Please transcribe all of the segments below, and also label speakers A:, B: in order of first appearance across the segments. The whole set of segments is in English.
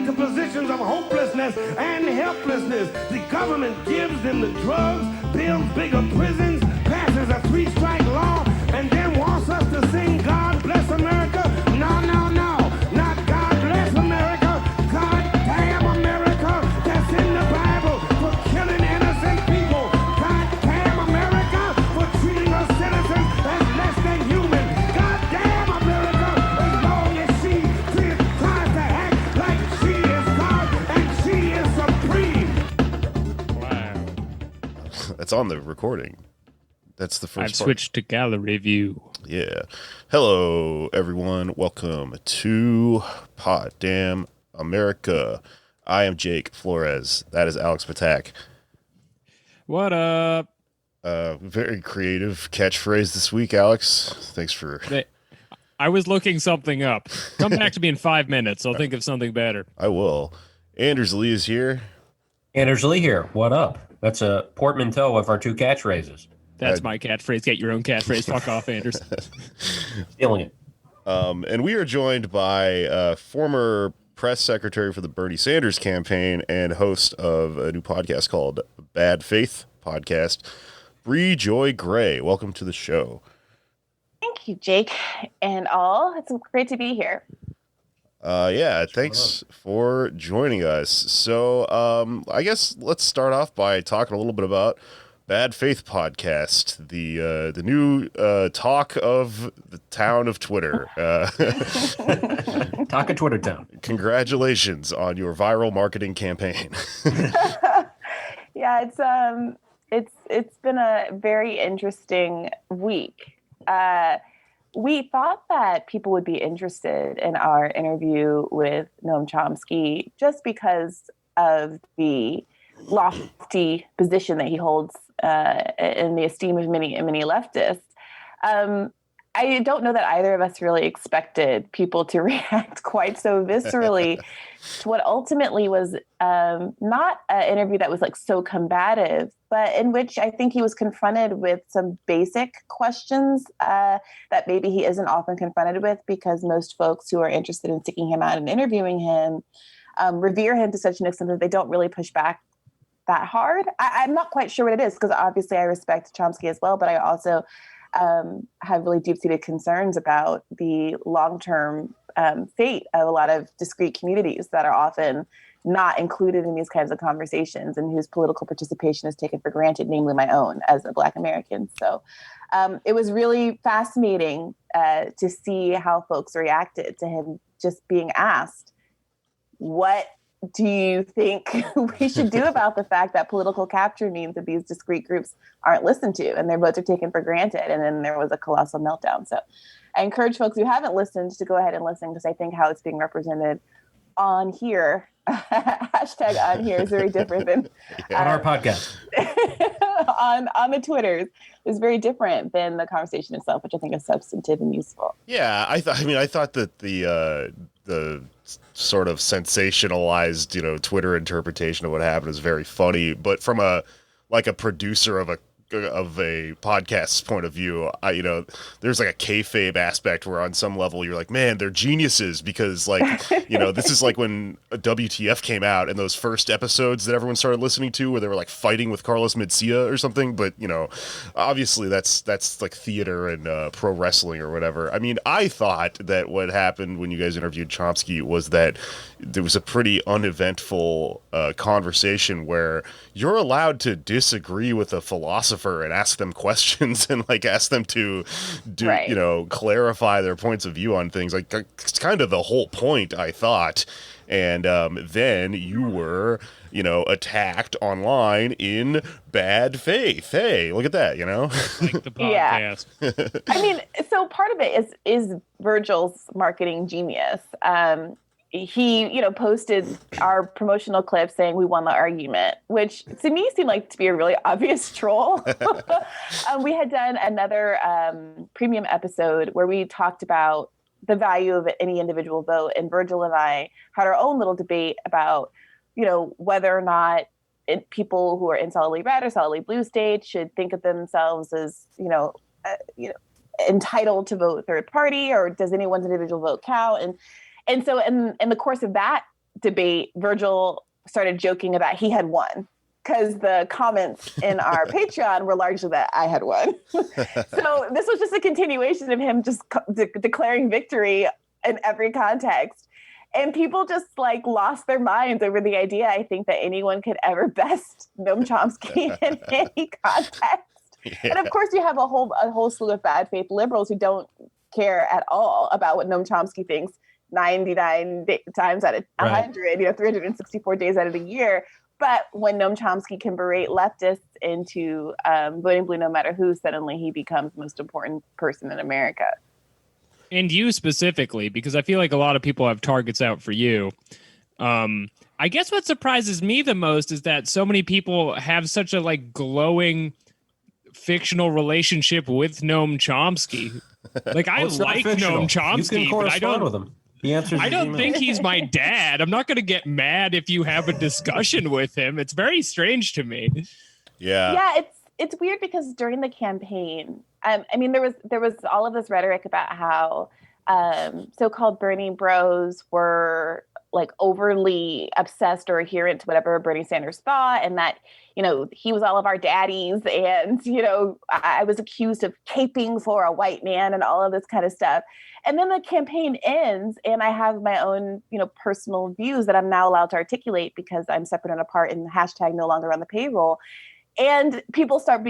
A: into positions of hopelessness and helplessness. The government gives them the drugs, builds bigger prisons, passes a 3-strike law, and then wants us to sing God Bless America. No, no, no. Not God Bless America. God damn America. That's in the Bible for killing innocent people. God damn America for treating us citizens as less than human. God damn America as long as she tries to act like she is God and she is supreme.
B: Wow.
C: That's on the recording. That's the first
B: I've switched to gallery view.
C: Yeah. Hello, everyone. Welcome to Pod Damn America. I am Jake Flores. That is Alex Patak.
B: What up?
C: Very creative catchphrase this week, Alex. Thanks for...
B: I was looking something up. Come back to me in 5 minutes. I'll think of something better.
C: I will. Anders Lee is here.
D: Anders Lee here. What up? That's a portmanteau of our two catchphrases.
B: That's my catchphrase. Get your own catchphrase. Fuck off, Anders.
D: Stealing it.
C: And we are joined by former press secretary for the Bernie Sanders campaign and host of a new podcast called Bad Faith Podcast, Briahna Joy Gray. Welcome to the show.
E: Thank you, Jake and all. It's great to be here.
C: Yeah, thanks for joining us. So I guess let's start off by talking a little bit about Bad Faith Podcast, the new talk of the town of Twitter.
D: Talk of Twitter town.
C: Congratulations on your viral marketing campaign.
E: Yeah, it's been a very interesting week. We thought that people would be interested in our interview with Noam Chomsky just because of the lofty position that he holds in the esteem of many leftists. I don't know that either of us really expected people to react quite so viscerally to what ultimately was not an interview that was like so combative, but in which I think he was confronted with some basic questions that maybe he isn't often confronted with, because most folks who are interested in seeking him out and interviewing him revere him to such an extent that they don't really push back that hard. I'm not quite sure what it is, because obviously I respect Chomsky as well, but I also have really deep-seated concerns about the long-term fate of a lot of discrete communities that are often not included in these kinds of conversations and whose political participation is taken for granted, namely my own as a Black American. So it was really fascinating to see how folks reacted to him just being asked, what do you think we should do about the fact that political capture means that these discrete groups aren't listened to and their votes are taken for granted? And then there was a colossal meltdown. So I encourage folks who haven't listened to go ahead and listen, because I think how it's being represented on here, hashtag on here, is very different than
D: on our podcast.
E: on the Twitters is very different than the conversation itself, which I think is substantive and useful.
C: Yeah, I thought that the sort of sensationalized, Twitter interpretation of what happened is very funny, but from a producer of a podcast's point of view, there's like a kayfabe aspect where on some level you're like, man, they're geniuses, because this is like when WTF came out and those first episodes that everyone started listening to where they were like fighting with Carlos Mencia or something. But, obviously that's like theater and pro wrestling or whatever. I mean, I thought that what happened when you guys interviewed Chomsky was that there was a pretty uneventful conversation where you're allowed to disagree with a philosopher and ask them questions and ask them to clarify their points of view on things. Like, it's kind of the whole point, I thought. And then you were, attacked online in bad faith. Hey, look at that,
B: Like the podcast.
E: Yeah. I mean, so part of it is Virgil's marketing genius. He, posted our promotional clip saying we won the argument, which to me seemed like to be a really obvious troll. We had done another premium episode where we talked about the value of any individual vote, and Virgil and I had our own little debate about, whether or not people who are in solidly red or solidly blue states should think of themselves as, entitled to vote third party, or does anyone's individual vote count? And so in the course of that debate, Virgil started joking about he had won, because the comments in our Patreon were largely that I had won. So this was just a continuation of him just declaring victory in every context. And people just like lost their minds over the idea, I think, that anyone could ever best Noam Chomsky in any context. Yeah. And of course, you have a whole slew of bad faith liberals who don't care at all about what Noam Chomsky thinks 99 times out of 100, 364 days out of the year. But when Noam Chomsky can berate leftists into voting blue no matter who, suddenly he becomes the most important person in America.
B: And you specifically, because I feel like a lot of people have targets out for you. I guess what surprises me the most is that so many people have such a like glowing fictional relationship with Noam Chomsky. Like I like Noam Chomsky, but I don't
D: with him. The answer is
B: I don't think he's my dad. I'm not going to get mad if you have a discussion with him. It's very strange to me.
C: Yeah.
E: Yeah, it's weird because during the campaign, I mean, there was all of this rhetoric about how so-called Bernie bros were like overly obsessed or adherent to whatever Bernie Sanders thought, and that, he was all of our daddies, and, I was accused of caping for a white man and all of this kind of stuff. And then the campaign ends, and I have my own, personal views that I'm now allowed to articulate because I'm separate and apart and hashtag no longer on the payroll. And people start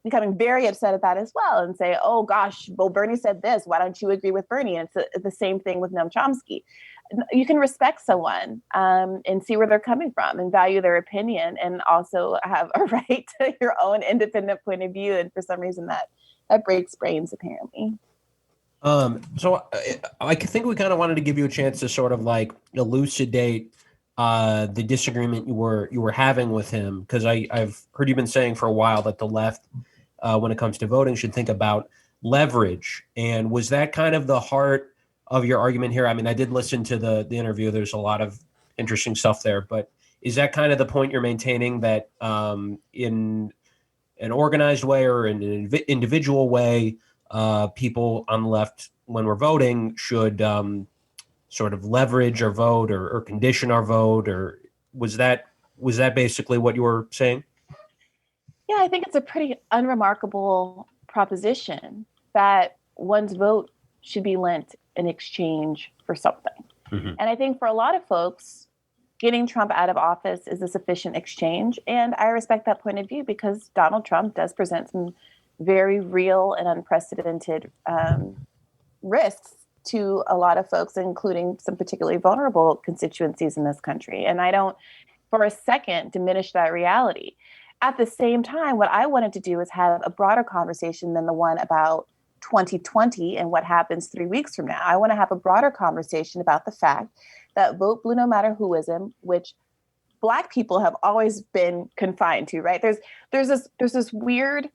E: becoming very upset at that as well and say, oh, gosh, well, Bernie said this. Why don't you agree with Bernie? And it's the same thing with Noam Chomsky. You can respect someone and see where they're coming from and value their opinion, and also have a right to your own independent point of view. And for some reason that breaks brains, apparently.
D: So I think we kind of wanted to give you a chance to sort of like elucidate the disagreement you were having with him, because I've heard you've been saying for a while that the left, when it comes to voting, should think about leverage. And was that kind of the heart of your argument here? I mean, I did listen to the interview. There's a lot of interesting stuff there, but is that kind of the point you're maintaining, that in an organized way or in an individual way, people on the left, when we're voting, should sort of leverage our vote or condition our vote? Or was that basically what you were saying?
E: Yeah, I think it's a pretty unremarkable proposition that one's vote should be lent in exchange for something. Mm-hmm. And I think for a lot of folks, getting Trump out of office is a sufficient exchange. And I respect that point of view, because Donald Trump does present some very real and unprecedented risks to a lot of folks, including some particularly vulnerable constituencies in this country. And I don't for a second diminish that reality. At the same time, what I wanted to do is have a broader conversation than the one about 2020 and what happens 3 weeks from now. I want to have a broader conversation about the fact that vote blue no matter whoism, which Black people have always been confined to, right? There's this weird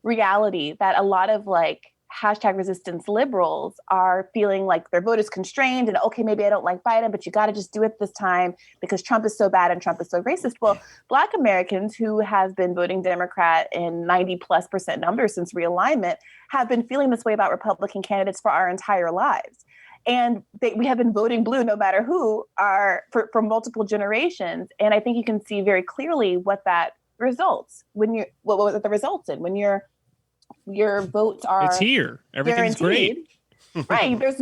E: reality that a lot of like hashtag resistance liberals are feeling like their vote is constrained, and okay, maybe I don't like Biden, but you got to just do it this time because Trump is so bad and Trump is so racist. Well, Black Americans who have been voting Democrat in 90+% numbers since realignment have been feeling this way about Republican candidates for our entire lives. And we have been voting blue no matter who for multiple generations. And I think you can see very clearly what that results what the results in when your votes are.
B: It's here. Everything's
E: guaranteed. Great. Right. There's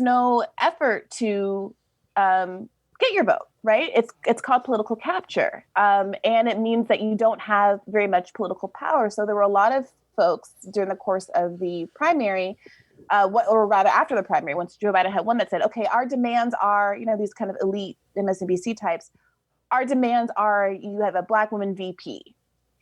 E: no effort to get your vote. Right. It's called political capture. And it means that you don't have very much political power. So there were a lot of folks during the course of the primary, or rather after the primary, once Joe Biden had won, that said, okay, our demands are, these kind of elite MSNBC types. Our demands are you have a Black woman VP.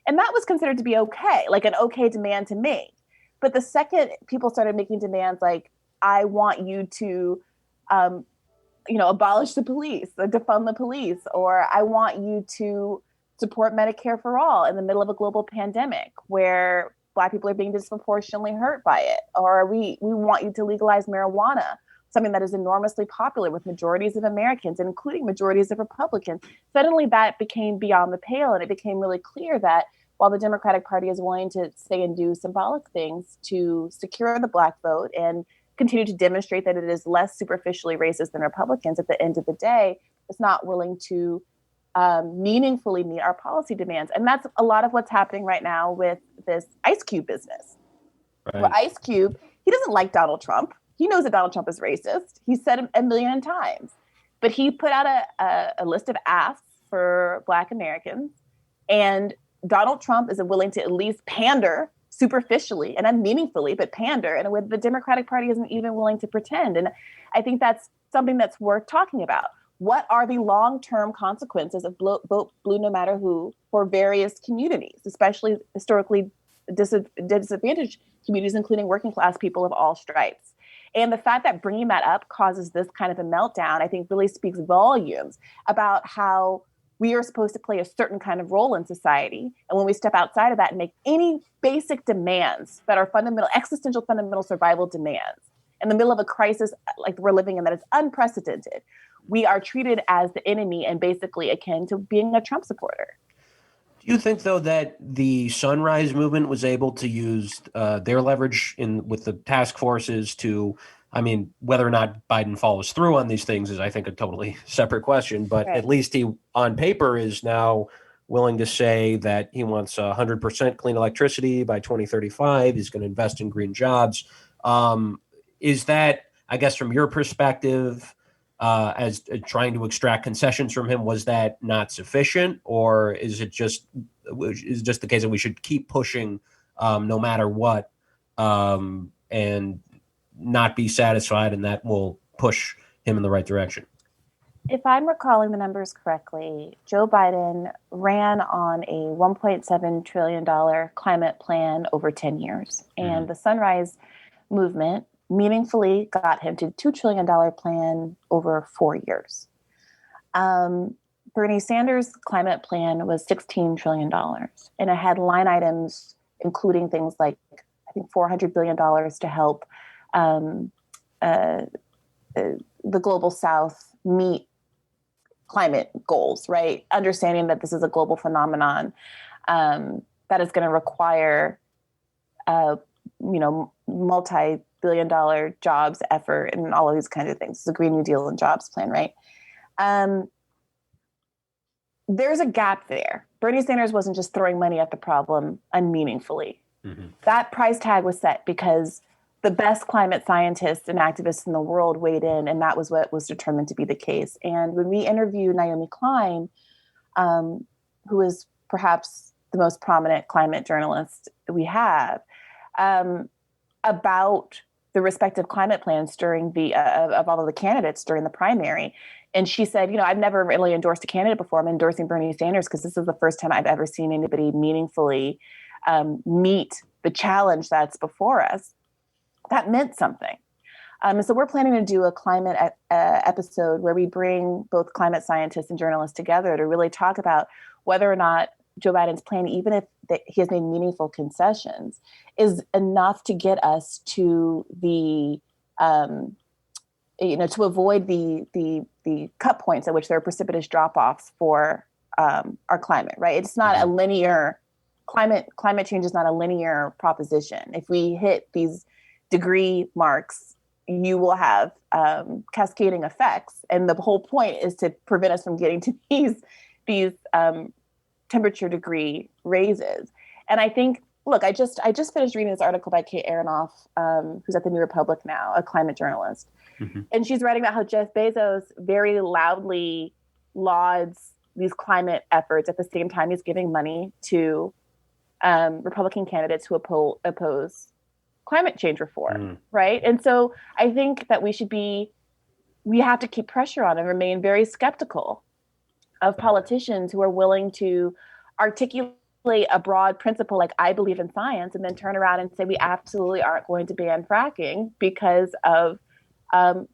E: And that was considered to be okay, like an okay demand to make. But the second people started making demands like, I want you to, abolish the police, or defund the police, or I want you to support Medicare for all in the middle of a global pandemic where Black people are being disproportionately hurt by it, or we want you to legalize marijuana, something that is enormously popular with majorities of Americans, including majorities of Republicans. Suddenly that became beyond the pale, and it became really clear that while the Democratic Party is willing to say and do symbolic things to secure the Black vote and continue to demonstrate that it is less superficially racist than Republicans, at the end of the day, is not willing to meaningfully meet our policy demands. And that's a lot of what's happening right now with this Ice Cube business.
D: Right.
E: Where Ice Cube, he doesn't like Donald Trump. He knows that Donald Trump is racist. He said it a million times. But he put out a list of asks for Black Americans. And Donald Trump is willing to at least pander superficially and unmeaningfully, but pander in a way that the Democratic Party isn't even willing to pretend. And I think that's something that's worth talking about. What are the long-term consequences of vote blue no matter who for various communities, especially historically disadvantaged communities, including working class people of all stripes? And the fact that bringing that up causes this kind of a meltdown, I think really speaks volumes about how we are supposed to play a certain kind of role in society. And when we step outside of that and make any basic demands that are fundamental, existential, fundamental survival demands in the middle of a crisis like we're living in that is unprecedented, we are treated as the enemy and basically akin to being a Trump supporter.
D: Do you think, though, that the Sunrise Movement was able to use their leverage with the task forces to, I mean, whether or not Biden follows through on these things is, I think, a totally separate question. But
E: right.
D: At least he, on paper, is now willing to say that he wants 100% clean electricity by 2035. He's going to invest in green jobs. Is that, I guess, from your perspective, as trying to extract concessions from him, was that not sufficient, or is it just the case that we should keep pushing no matter what, and not be satisfied, and that will push him in the right direction?
E: If I'm recalling the numbers correctly, Joe Biden ran on a $1.7 trillion climate plan over 10 years, and the Sunrise Movement meaningfully got him to $2 trillion plan over 4 years. Bernie Sanders' climate plan was $16 trillion, and it had line items including things like, I think, $400 billion to help the global South meet climate goals, right? Understanding that this is a global phenomenon that is going to require, multi-billion-dollar jobs effort and all of these kinds of things. It's a Green New Deal and jobs plan, right? There's a gap there. Bernie Sanders wasn't just throwing money at the problem unmeaningfully. That price tag was set because the best climate scientists and activists in the world weighed in, and that was what was determined to be the case. And when we interviewed Naomi Klein, who is perhaps the most prominent climate journalist we have, about the respective climate plans during the of all of the candidates during the primary. And she said, I've never really endorsed a candidate before. I'm endorsing Bernie Sanders because this is the first time I've ever seen anybody meaningfully meet the challenge that's before us. That meant something. And so we're planning to do a climate episode where we bring both climate scientists and journalists together to really talk about whether or not Joe Biden's plan, even if he has made meaningful concessions, is enough to get us to the, to avoid the cut points at which there are precipitous drop-offs for our climate, right? It's not a linear, climate change is not a linear proposition. If we hit these degree marks, you will have cascading effects. And the whole point is to prevent us from getting to these temperature degree raises. And I think, look, I just finished reading this article by Kate Aronoff, who's at the New Republic now, a climate journalist. And she's writing about how Jeff Bezos very loudly lauds these climate efforts at the same time he's giving money to Republican candidates who oppose climate change reform, right? And so I think that we have to keep pressure on and remain very skeptical of politicians who are willing to articulate a broad principle like I believe in science and then turn around and say we absolutely aren't going to ban fracking because of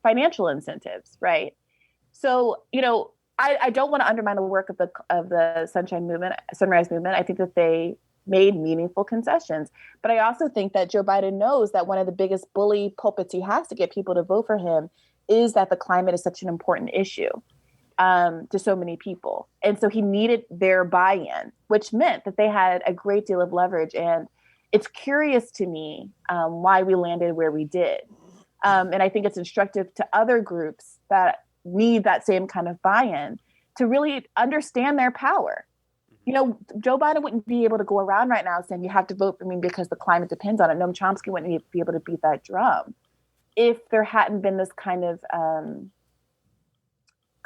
E: financial incentives, right? So, I don't want to undermine the work of the Sunrise Movement. I think that they made meaningful concessions. But I also think that Joe Biden knows that one of the biggest bully pulpits he has to get people to vote for him is that the climate is such an important issue to so many people. And so he needed their buy-in, which meant that they had a great deal of leverage. And it's curious to me why we landed where we did. And I think it's instructive to other groups that need that same kind of buy-in to really understand their power. Joe Biden wouldn't be able to go around right now saying you have to vote for me because the climate depends on it. Noam Chomsky wouldn't be able to beat that drum if there hadn't been this kind of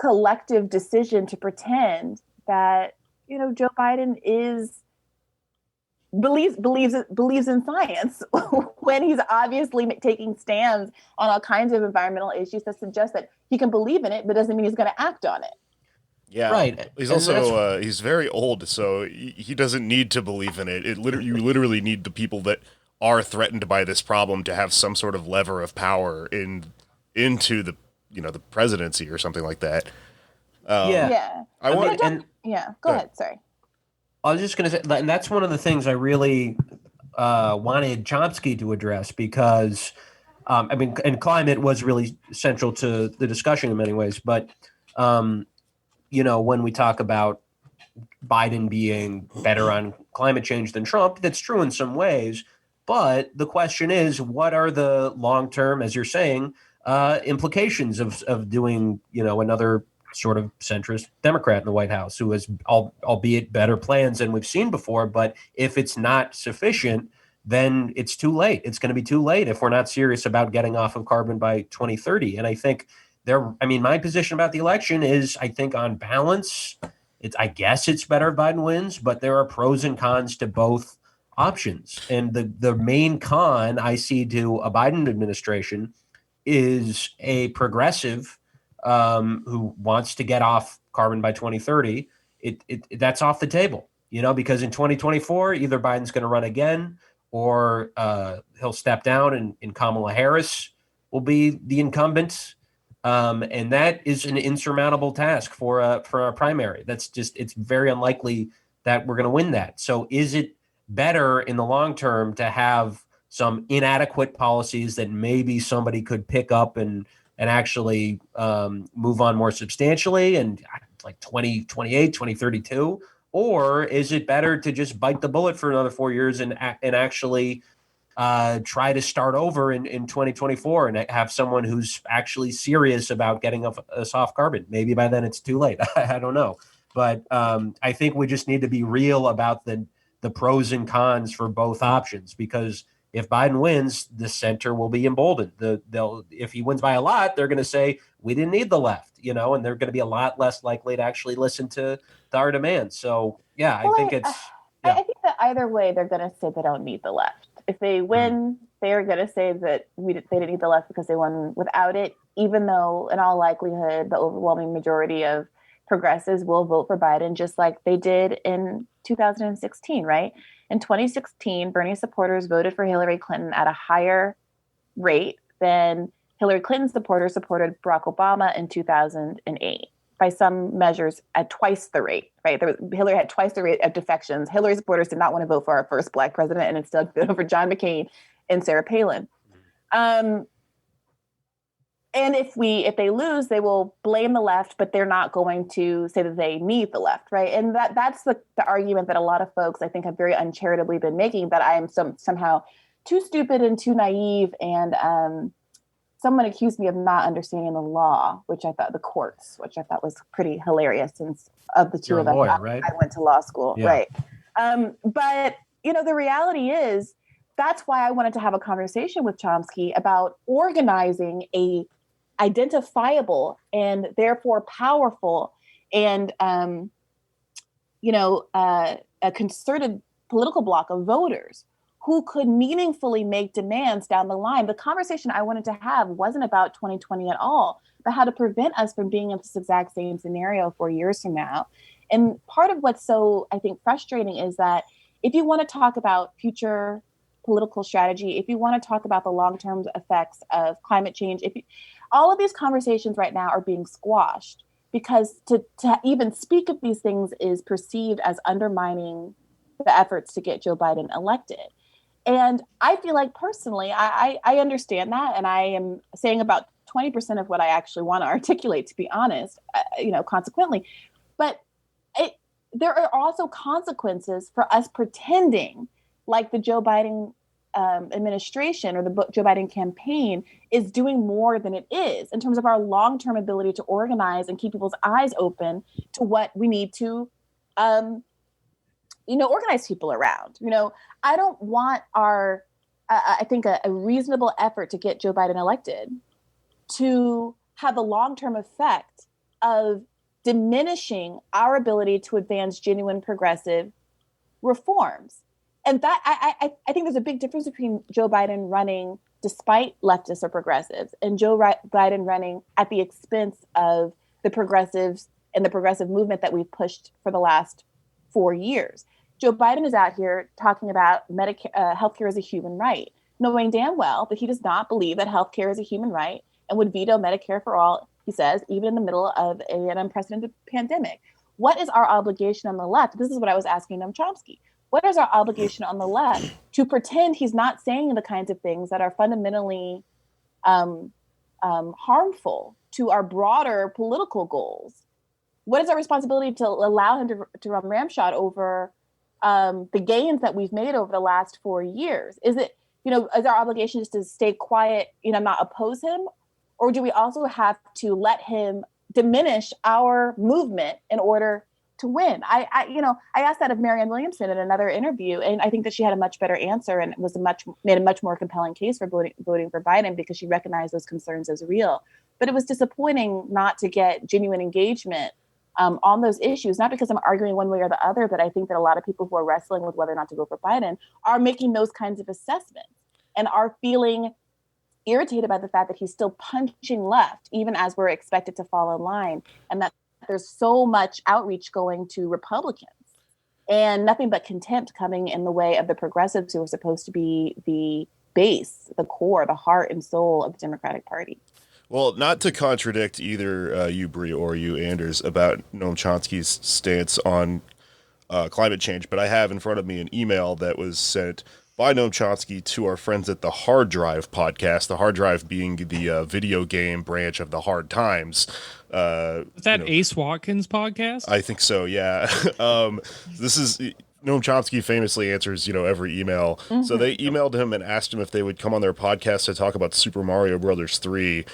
E: collective decision to pretend that Joe Biden believes in science when he's obviously taking stands on all kinds of environmental issues that suggest that he can believe in it, but doesn't mean he's going to act on it.
C: Yeah,
D: right.
C: He's also he's very old, so he doesn't need to believe in it. You literally need the people that are threatened by this problem to have some sort of lever of power into the the presidency or something like that.
E: Go ahead. Sorry.
D: I was just going to say, and that's one of the things I really wanted Chomsky to address because, and climate was really central to the discussion in many ways. But, when we talk about Biden being better on climate change than Trump, that's true in some ways. But the question is, what are the long-term, as you're saying, implications of doing, another sort of centrist Democrat in the White House who has, albeit better plans than we've seen before. But if it's not sufficient, then it's too late. It's going to be too late if we're not serious about getting off of carbon by 2030. And I think my position about the election is, I think on balance, I guess it's better if Biden wins, but there are pros and cons to both options. And the main con I see to a Biden administration is a progressive who wants to get off carbon by 2030. That's off the table, because in 2024, either Biden's going to run again or he'll step down and Kamala Harris will be the incumbent. And that is an insurmountable task for a primary. It's very unlikely that we're going to win that. So is it better in the long term to have some inadequate policies that maybe somebody could pick up and actually move on more substantially and like 2028, 2032? Or is it better to just bite the bullet for another 4 years and actually try to start over in 2024 and have someone who's actually serious about getting us off carbon? Maybe by then it's too late. I don't know. But I think we just need to be real about the pros and cons for both options, because if Biden wins, the center will be emboldened. If he wins by a lot, they're going to say, we didn't need the left, and they're going to be a lot less likely to actually listen to our demands. So, I think
E: I think that either way, they're going to say they don't need the left. If they win, they're going to say that they didn't need the left because they won without it, even though in all likelihood, the overwhelming majority of progressives will vote for Biden, just like they did in 2016, right? In 2016, Bernie supporters voted for Hillary Clinton at a higher rate than Hillary Clinton supporters supported Barack Obama in 2008. By some measures, at twice the rate, right? Hillary had twice the rate of defections. Hillary supporters did not want to vote for our first Black president and instead voted for John McCain and Sarah Palin. And if they lose, they will blame the left, but they're not going to say that they need the left, right? And that's the argument that a lot of folks, I think, have very uncharitably been making, that I am somehow too stupid and too naive. And someone accused me of not understanding the law, which I thought was pretty hilarious, since of the two
D: You're
E: of us,
D: lawyer, right?
E: I went to law school,
D: Yeah.
E: right? But the reality is, that's why I wanted to have a conversation with Chomsky about organizing a identifiable and therefore powerful and a concerted political bloc of voters who could meaningfully make demands down the line. The conversation I wanted to have wasn't about 2020 at all, but how to prevent us from being in this exact same scenario 4 years from now. And part of what's so, I think, frustrating is that if you want to talk about future political strategy, if you want to talk about the long-term effects of climate change, all of these conversations right now are being squashed because to even speak of these things is perceived as undermining the efforts to get Joe Biden elected. And I feel like personally, I understand that. And I am saying about 20% of what I actually want to articulate, to be honest, consequently. But there are also consequences for us pretending like the Joe Biden administration or the Joe Biden campaign is doing more than it is in terms of our long-term ability to organize and keep people's eyes open to what we need to, organize people around. I don't want I think a reasonable effort to get Joe Biden elected to have the long-term effect of diminishing our ability to advance genuine progressive reforms. And that I think there's a big difference between Joe Biden running despite leftists or progressives and Joe Biden running at the expense of the progressives and the progressive movement that we've pushed for the last 4 years. Joe Biden is out here talking about healthcare as a human right, knowing damn well that he does not believe that healthcare is a human right and would veto Medicare for all, he says, even in the middle of an unprecedented pandemic. What is our obligation on the left? This is what I was asking Noam Chomsky. What is our obligation on the left to pretend he's not saying the kinds of things that are fundamentally harmful to our broader political goals? What is our responsibility to allow him to run ramshot over the gains that we've made over the last 4 years? Is our obligation just to stay quiet, not oppose him? Or do we also have to let him diminish our movement in order to win? I asked that of Marianne Williamson in another interview, and I think that she had a much better answer and made a much more compelling case for voting for Biden because she recognized those concerns as real. But it was disappointing not to get genuine engagement on those issues, not because I'm arguing one way or the other, but I think that a lot of people who are wrestling with whether or not to vote for Biden are making those kinds of assessments and are feeling irritated by the fact that he's still punching left, even as we're expected to fall in line, and that there's so much outreach going to Republicans and nothing but contempt coming in the way of the progressives who are supposed to be the base, the core, the heart and soul of the Democratic Party.
C: Well, not to contradict either you, Brie, or you, Anders, about Noam Chomsky's stance on climate change, but I have in front of me an email that was sent by Noam Chomsky to our friends at the Hard Drive podcast, the Hard Drive being the video game branch of the Hard Times.
B: Is that Ace Watkins' podcast?
C: I think so, yeah. This is... Noam Chomsky famously answers, every email. Mm-hmm. So they emailed him and asked him if they would come on their podcast to talk about Super Mario Brothers 3.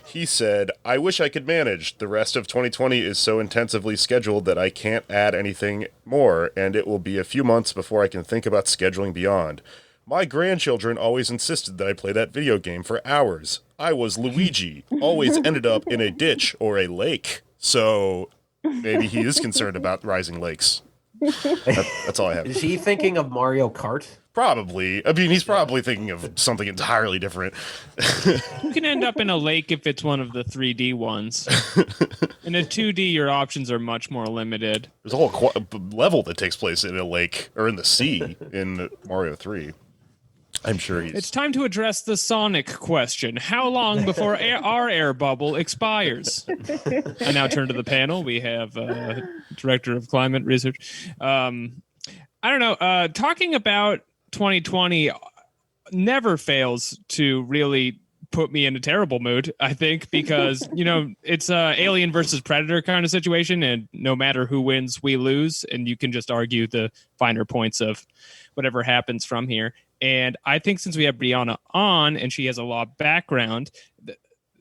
C: He said, "I wish I could manage. The rest of 2020 is so intensively scheduled that I can't add anything more, and it will be a few months before I can think about scheduling beyond. My grandchildren always insisted that I play that video game for hours. I was Luigi, always ended up in a ditch or a lake." So maybe he is concerned about rising lakes. That's all I have.
D: Is he thinking of Mario Kart?
C: Probably. I mean, he's probably thinking of something entirely different.
B: You can end up in a lake if it's one of the 3D ones. In a 2D, your options are much more limited.
C: There's a whole level that takes place in a lake or in the sea in Mario 3. I'm sure he's...
B: It's time to address the Sonic question. How long before our air bubble expires? I now turn to the panel. We have Director of Climate Research. I don't know. Talking about 2020 never fails to really put me in a terrible mood, I think, because, it's a alien versus predator kind of situation, and no matter who wins, we lose, and you can just argue the finer points of whatever happens from here. And I think since we have Briahna on and she has a law background,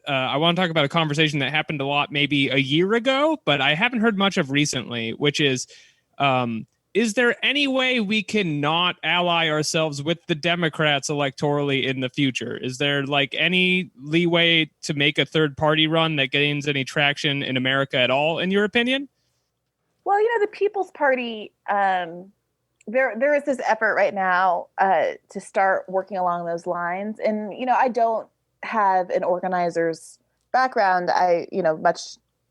B: I want to talk about a conversation that happened a lot maybe a year ago, but I haven't heard much of recently, which is there any way we can not ally ourselves with the Democrats electorally in the future? Is there any leeway to make a third party run that gains any traction in America at all, in your opinion?
E: Well, the People's Party... There is this effort right now to start working along those lines. And, I don't have an organizer's background. I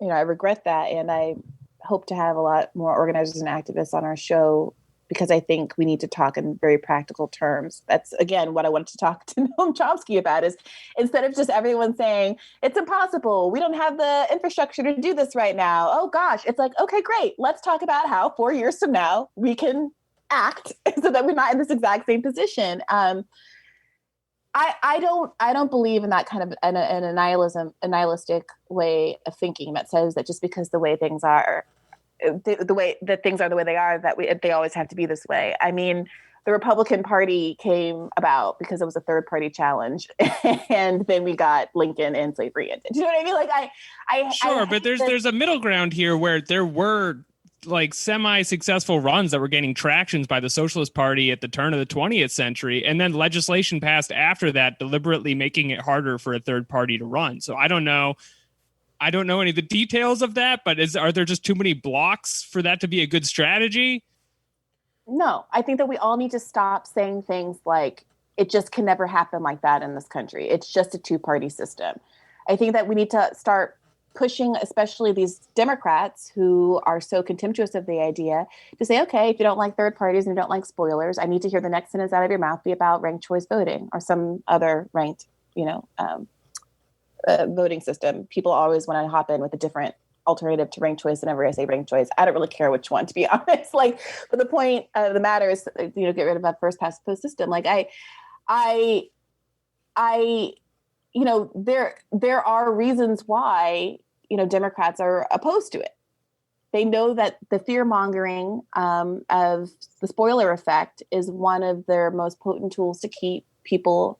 E: regret that. And I hope to have a lot more organizers and activists on our show because I think we need to talk in very practical terms. That's, again, what I wanted to talk to Noam Chomsky about is instead of just everyone saying, it's impossible, we don't have the infrastructure to do this right now. Oh, gosh, it's like, okay, great. Let's talk about how 4 years from now we can act so that we're not in this exact same position. I don't believe in that kind of an nihilistic way of thinking that says that just because the way things are, the way that things are the way they are, that they always have to be this way. I mean, the Republican Party came about because it was a third party challenge, and then we got Lincoln and slavery ended. Do you know what I mean? Like
B: but there's a middle ground here where there were like semi-successful runs that were gaining tractions by the Socialist Party at the turn of the 20th century, and then legislation passed after that, deliberately making it harder for a third party to run. So I don't know any of the details of that, but are there just too many blocks for that to be a good strategy?
E: No, I think that we all need to stop saying things like it just can never happen like that in this country. It's just a two-party system. I think that we need to start pushing, especially these Democrats who are so contemptuous of the idea, to say, okay, if you don't like third parties and you don't like spoilers, I need to hear the next sentence out of your mouth be about ranked choice voting or some other ranked, voting system. People always want to hop in with a different alternative to ranked choice. Whenever I say ranked choice, I don't really care which one, to be honest. Like, but the point of the matter is, get rid of that first past the post system. Like, there are reasons why, Democrats are opposed to it. They know that the fear mongering of the spoiler effect is one of their most potent tools to keep people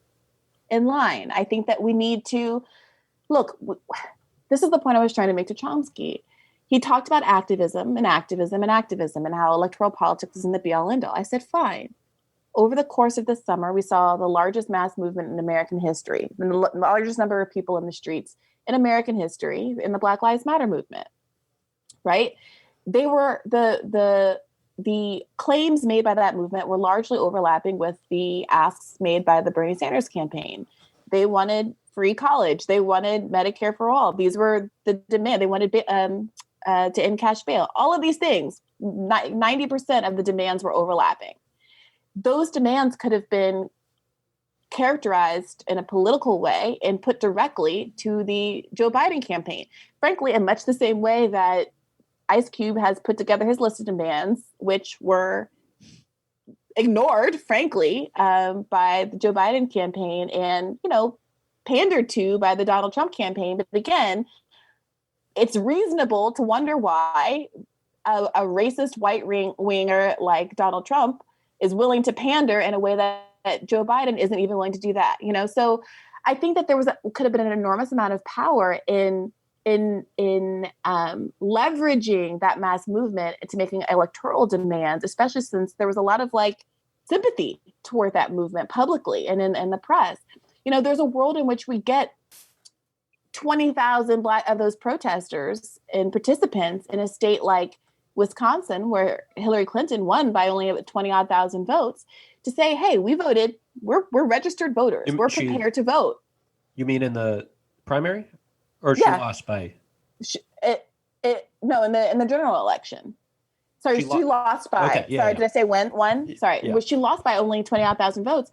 E: in line. I think that we need to look. This is the point I was trying to make to Chomsky. He talked about activism and how electoral politics isn't the be all end all. I said, fine. Over the course of this summer, we saw the largest mass movement in American history, the largest number of people in the streets in American history, in the Black Lives Matter movement, right? They were the claims made by that movement were largely overlapping with the asks made by the Bernie Sanders campaign. They wanted free college. They wanted Medicare for all. These were the demand. They wanted to end cash bail. All of these things, 90% of the demands were overlapping. Those demands could have been characterized in a political way and put directly to the Joe Biden campaign. Frankly, in much the same way that Ice Cube has put together his list of demands, which were ignored, frankly, by the Joe Biden campaign and, pandered to by the Donald Trump campaign. But again, it's reasonable to wonder why a racist white winger like Donald Trump is willing to pander in a way that Joe Biden isn't even willing to do that. So I think that there could have been an enormous amount of power in leveraging that mass movement to making electoral demands, especially since there was a lot of sympathy toward that movement publicly and in the press. There's a world in which we get 20,000 of those protesters and participants in a state like Wisconsin, where Hillary Clinton won by only 20-odd thousand votes, to say, hey, we voted, we're registered voters, we're prepared to vote.
D: You mean in the primary? Or she lost by?
E: No, in the general election. Sorry, she lost by.
D: Okay,
E: sorry, did I say when? One? Sorry,
D: yeah.
E: She lost by only 20-odd thousand votes.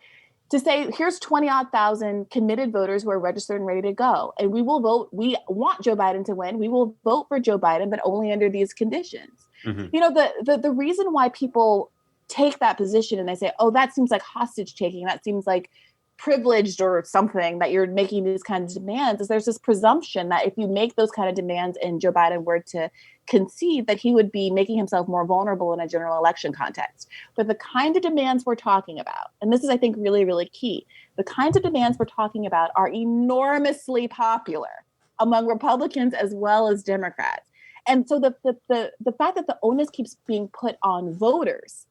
E: To say, here's 20-odd thousand committed voters who are registered and ready to go. And we will vote. We want Joe Biden to win. We will vote for Joe Biden, but only under these conditions. Mm-hmm. The reason why people take that position and they say, oh, that seems like hostage taking, that seems like privileged or something, that you're making these kinds of demands, is there's this presumption that if you make those kind of demands and Joe Biden were to concede, that he would be making himself more vulnerable in a general election context. But the kind of demands we're talking about, and this is, I think, really, really key, the kinds of demands we're talking about are enormously popular among Republicans as well as Democrats. And so the fact that the onus keeps being put on voters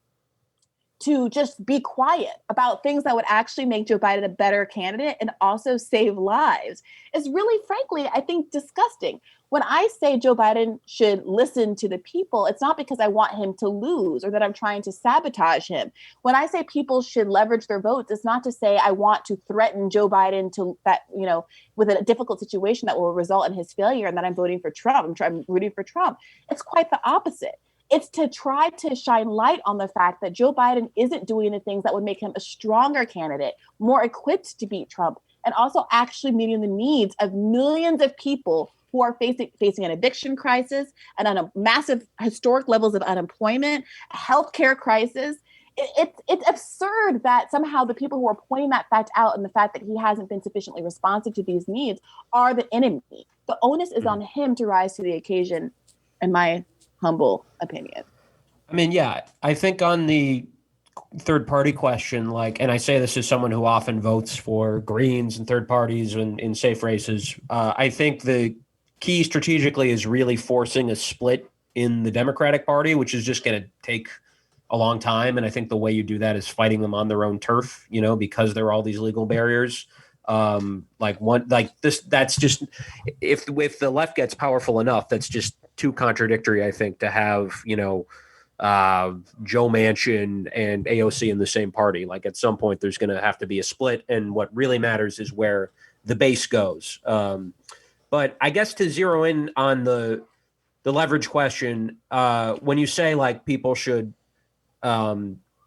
E: to just be quiet about things that would actually make Joe Biden a better candidate and also save lives is really, frankly, I think, disgusting. When I say Joe Biden should listen to the people, it's not because I want him to lose or that I'm trying to sabotage him. When I say people should leverage their votes, it's not to say I want to threaten Joe Biden with a difficult situation that will result in his failure and that I'm voting for Trump. I'm rooting for Trump. It's quite the opposite. It's to try to shine light on the fact that Joe Biden isn't doing the things that would make him a stronger candidate, more equipped to beat Trump, and also actually meeting the needs of millions of people who are facing an eviction crisis and on a massive historic levels of unemployment, a healthcare crisis. It's absurd that somehow the people who are pointing that fact out and the fact that he hasn't been sufficiently responsive to these needs are the enemy. The onus is on him to rise to the occasion, in my humble opinion.
D: I mean, yeah, I think on the third party question, like, and I say this as someone who often votes for Greens and third parties in safe races. I think the key strategically is really forcing a split in the Democratic Party, which is just going to take a long time. And I think the way you do that is fighting them on their own turf, because there are all these legal barriers. That's just, if the left gets powerful enough, that's just too contradictory, I think, to have, Joe Manchin and AOC in the same party. Like, at some point there's going to have to be a split, and what really matters is where the base goes. But I guess to zero in on the leverage question, when you say like people should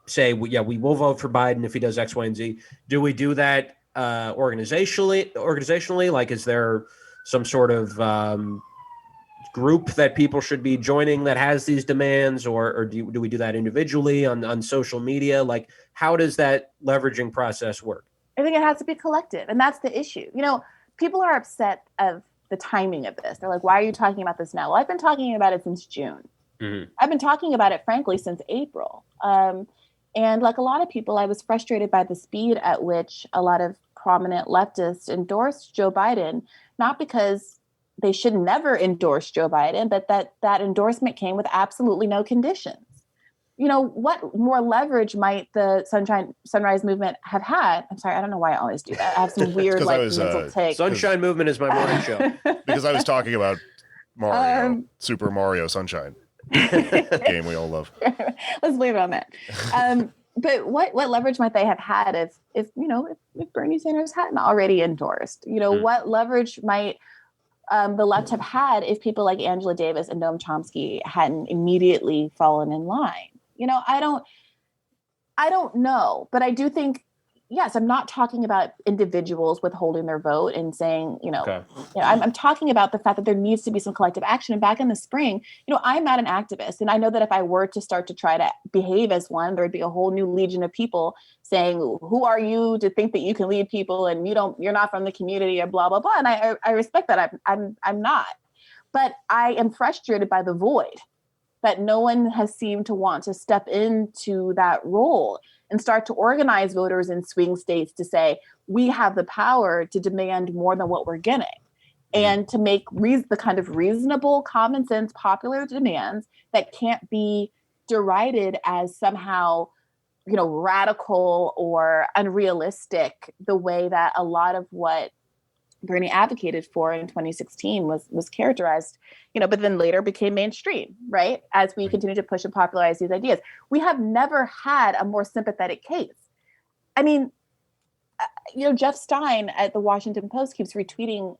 D: say, we will vote for Biden if he does X, Y, and Z, do we do that organizationally? Like, is there some sort of group that people should be joining that has these demands, or do we do that individually on social media? Like, how does that leveraging process work?
E: I think it has to be collective, and that's the issue. People are upset of the timing of this. They're like, why are you talking about this now? Well, I've been talking about it since June. Mm-hmm. I've been talking about it, frankly, since April. And like a lot of people, I was frustrated by the speed at which a lot of prominent leftists endorsed Joe Biden, not because they should never endorse Joe Biden, but that endorsement came with absolutely no conditions. What more leverage might the Sunrise Movement have had? I'm sorry, I don't know why I always do that. I have some weird mental take.
D: Sunshine Movement is my morning show.
C: Because I was talking about Mario, Super Mario Sunshine. Game we all love.
E: Let's leave it on that. But what leverage might they have had if Bernie Sanders hadn't already endorsed? What leverage might the left have had if people like Angela Davis and Noam Chomsky hadn't immediately fallen in line? I don't know, but I do think, yes, I'm not talking about individuals withholding their vote and saying, okay. I'm talking about the fact that there needs to be some collective action. And back in the spring, I'm not an activist. And I know that if I were to start to try to behave as one, there'd be a whole new legion of people saying, who are you to think that you can lead people? And you're not from the community or blah, blah, blah. And I respect that. I'm not, but I am frustrated by the void that no one has seemed to want to step into that role and start to organize voters in swing states to say, we have the power to demand more than what we're getting, and to make the kind of reasonable, common sense, popular demands that can't be derided as somehow, radical or unrealistic, the way that a lot of what Bernie advocated for in 2016 was characterized, but then later became mainstream, right? As we continue to push and popularize these ideas. We have never had a more sympathetic case. I mean, Jeff Stein at the Washington Post keeps retweeting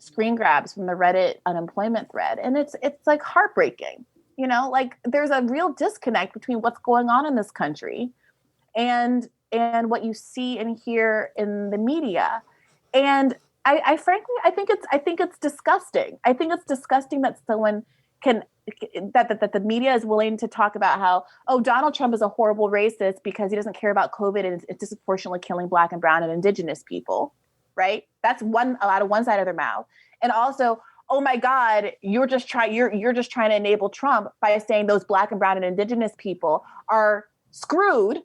E: screen grabs from the Reddit unemployment thread. And it's like heartbreaking, like there's a real disconnect between what's going on in this country and what you see and hear in the media. And I frankly, I think it's disgusting. I think it's disgusting that someone that the media is willing to talk about how, Donald Trump is a horrible racist because he doesn't care about COVID and it's disproportionately killing Black and brown and indigenous people, right? That's out of one side of their mouth. And also, oh my God, you're just trying to enable Trump by saying those Black and brown and indigenous people are screwed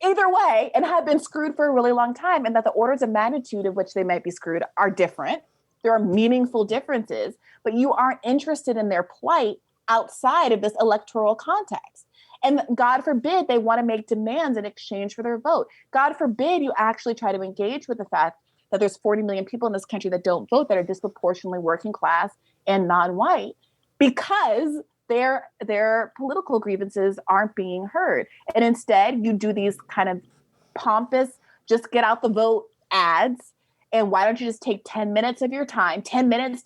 E: either way and have been screwed for a really long time, and that the orders of magnitude of which they might be screwed are different. There are meaningful differences, but you aren't interested in their plight outside of this electoral context. And God forbid they want to make demands in exchange for their vote. God forbid you actually try to engage with the fact that there's 40 million people in this country that don't vote, that are disproportionately working class and non-white, because their political grievances aren't being heard. And instead, you do these kind of pompous, just get out the vote ads. And why don't you just take 10 minutes of your time? 10 minutes,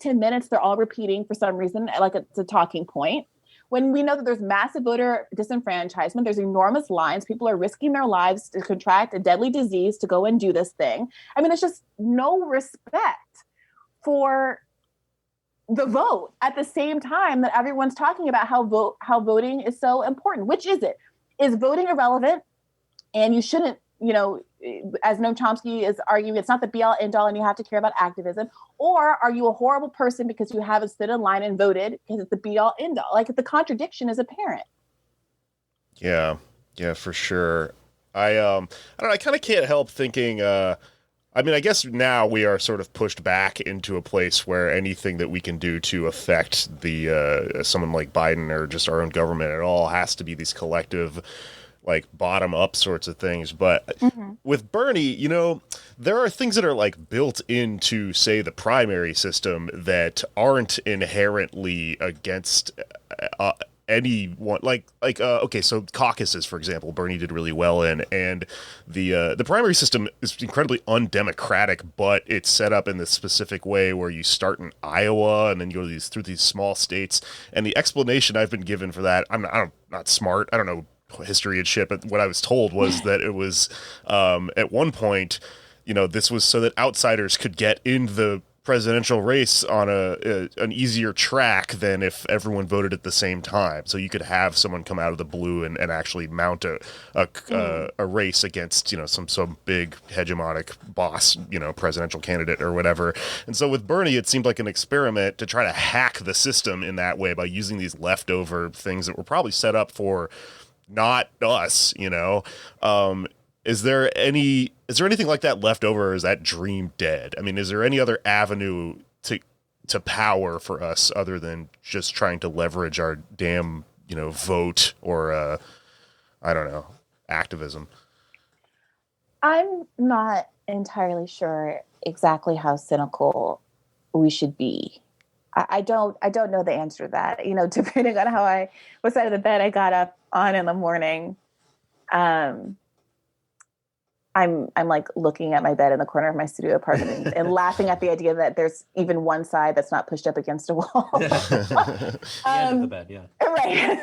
E: they're all repeating for some reason, like it's a talking point. When we know that there's massive voter disenfranchisement, there's enormous lines, people are risking their lives to contract a deadly disease to go and do this thing. I mean, there's just no respect for the vote at the same time that everyone's talking about how voting is so important. Which is it? Is voting irrelevant? And you shouldn't, as Noam Chomsky is arguing, it's not the be-all, end-all and you have to care about activism? Or are you a horrible person because you haven't stood in line and voted because it's the be-all, end-all? Like, the contradiction is apparent.
C: Yeah. Yeah, for sure. I don't know, I kind of can't help thinking, I mean, I guess now we are sort of pushed back into a place where anything that we can do to affect the someone like Biden or just our own government at all has to be these collective, like, bottom up sorts of things. But with Bernie, you know, there are things that are like built into, say, the primary system that aren't inherently against anyone, okay, so caucuses, for example, Bernie did really well in, and the primary system is incredibly undemocratic, but it's set up in this specific way where you start in Iowa and then you go through these small states. And the explanation I've been given for that, I'm not smart, I don't know history and shit, but what I was told was that it was at one point, you know, this was so that outsiders could get in the presidential race on an easier track than if everyone voted at the same time. So you could have someone come out of the blue and actually mount a race against, you know, some big hegemonic boss, you know, presidential candidate or whatever. And so with Bernie, it seemed like an experiment to try to hack the system in that way by using these leftover things that were probably set up for not us, you know. Is there anything like that left over, or is that dream dead? I mean, is there any other avenue to power for us other than just trying to leverage our damn, you know, vote or I don't know, activism?
E: I'm not entirely sure exactly how cynical we should be. I don't know the answer to that. You know, depending on what side of the bed I got up on in the morning. I'm like looking at my bed in the corner of my studio apartment and laughing at the idea that there's even one side that's not pushed up against a wall.
D: The end of the bed, yeah.
E: Right.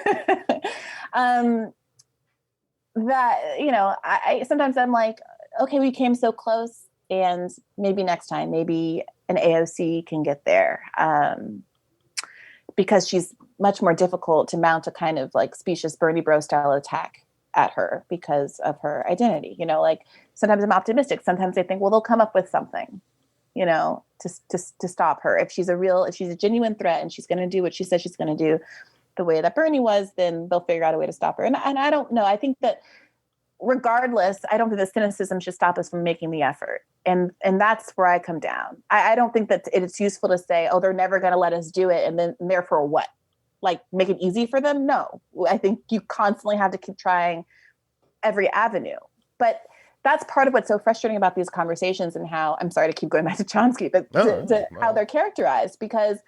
E: That, you know, I sometimes I'm like, okay, we came so close, and maybe next time, maybe an AOC can get there. Because she's much more difficult to mount a kind of like specious Bernie bro style attack at her because of her identity. You know, like sometimes I'm optimistic. Sometimes I think, well, they'll come up with something, you know, to stop her. If she's a genuine threat and she's going to do what she says she's going to do the way that Bernie was, then they'll figure out a way to stop her. And I don't know. I think that regardless, I don't think the cynicism should stop us from making the effort. And that's where I come down. I don't think that it's useful to say, oh, they're never going to let us do it. And then therefore what? Like make it easy for them? No, I think you constantly have to keep trying every avenue. But that's part of what's so frustrating about these conversations and how, I'm sorry to keep going back to Chomsky, but how they're characterized. Because,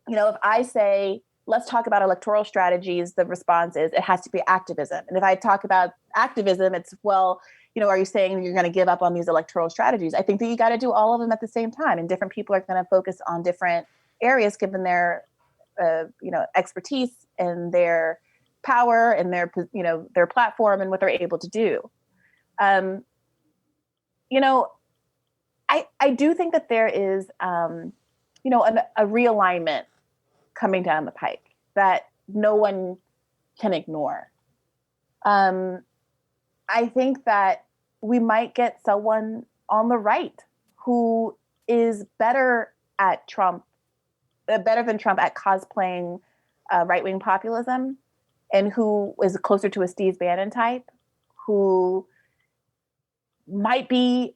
E: you know, if I say, let's talk about electoral strategies, the response is it has to be activism. And if I talk about activism, it's, well, you know, are you saying you're going to give up on these electoral strategies? I think that you got to do all of them at the same time. And different people are going to focus on different areas given their you know, expertise and their power and their, you know, their platform and what they're able to do. You know, I do think that there is, you know, a realignment coming down the pike that no one can ignore. I think that we might get someone on the right who is better than Trump at cosplaying right-wing populism, and who is closer to a Steve Bannon type, who might be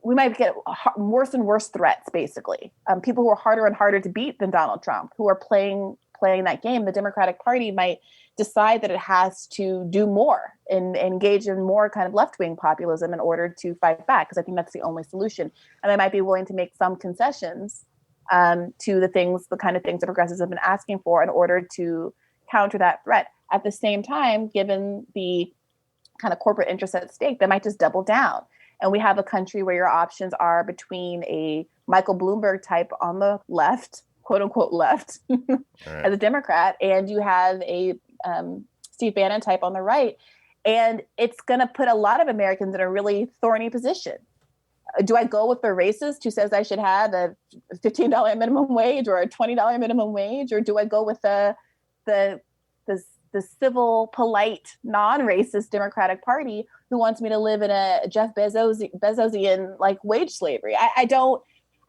E: we might get worse and worse threats, basically. People who are harder and harder to beat than Donald Trump, who are playing that game. The Democratic Party might decide that it has to do more and engage in more kind of left-wing populism in order to fight back, because I think that's the only solution. And they might be willing to make some concessions to the kind of things that progressives have been asking for in order to counter that threat. At the same time, given the kind of corporate interests at stake, they might just double down. And we have a country where your options are between a Michael Bloomberg type on the left, quote unquote left, as a Democrat, and you have a Steve Bannon type on the right. And it's going to put a lot of Americans in a really thorny position. Do I go with the racist who says I should have a $15 minimum wage or a $20 minimum wage? Or do I go with the civil, polite, non-racist Democratic Party who wants me to live in a Jeff Bezosian like wage slavery? I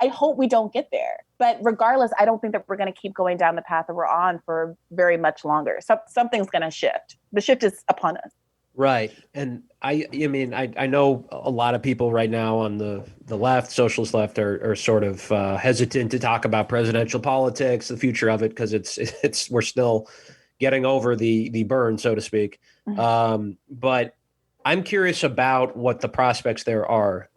E: I hope we don't get there. But regardless, I don't think that we're going to keep going down the path that we're on for very much longer. So something's going to shift. The shift is upon us.
D: Right. And I know a lot of people right now on the left, socialist left, are sort of hesitant to talk about presidential politics, the future of it, because we're still getting over the burn, so to speak. But I'm curious about what the prospects there are.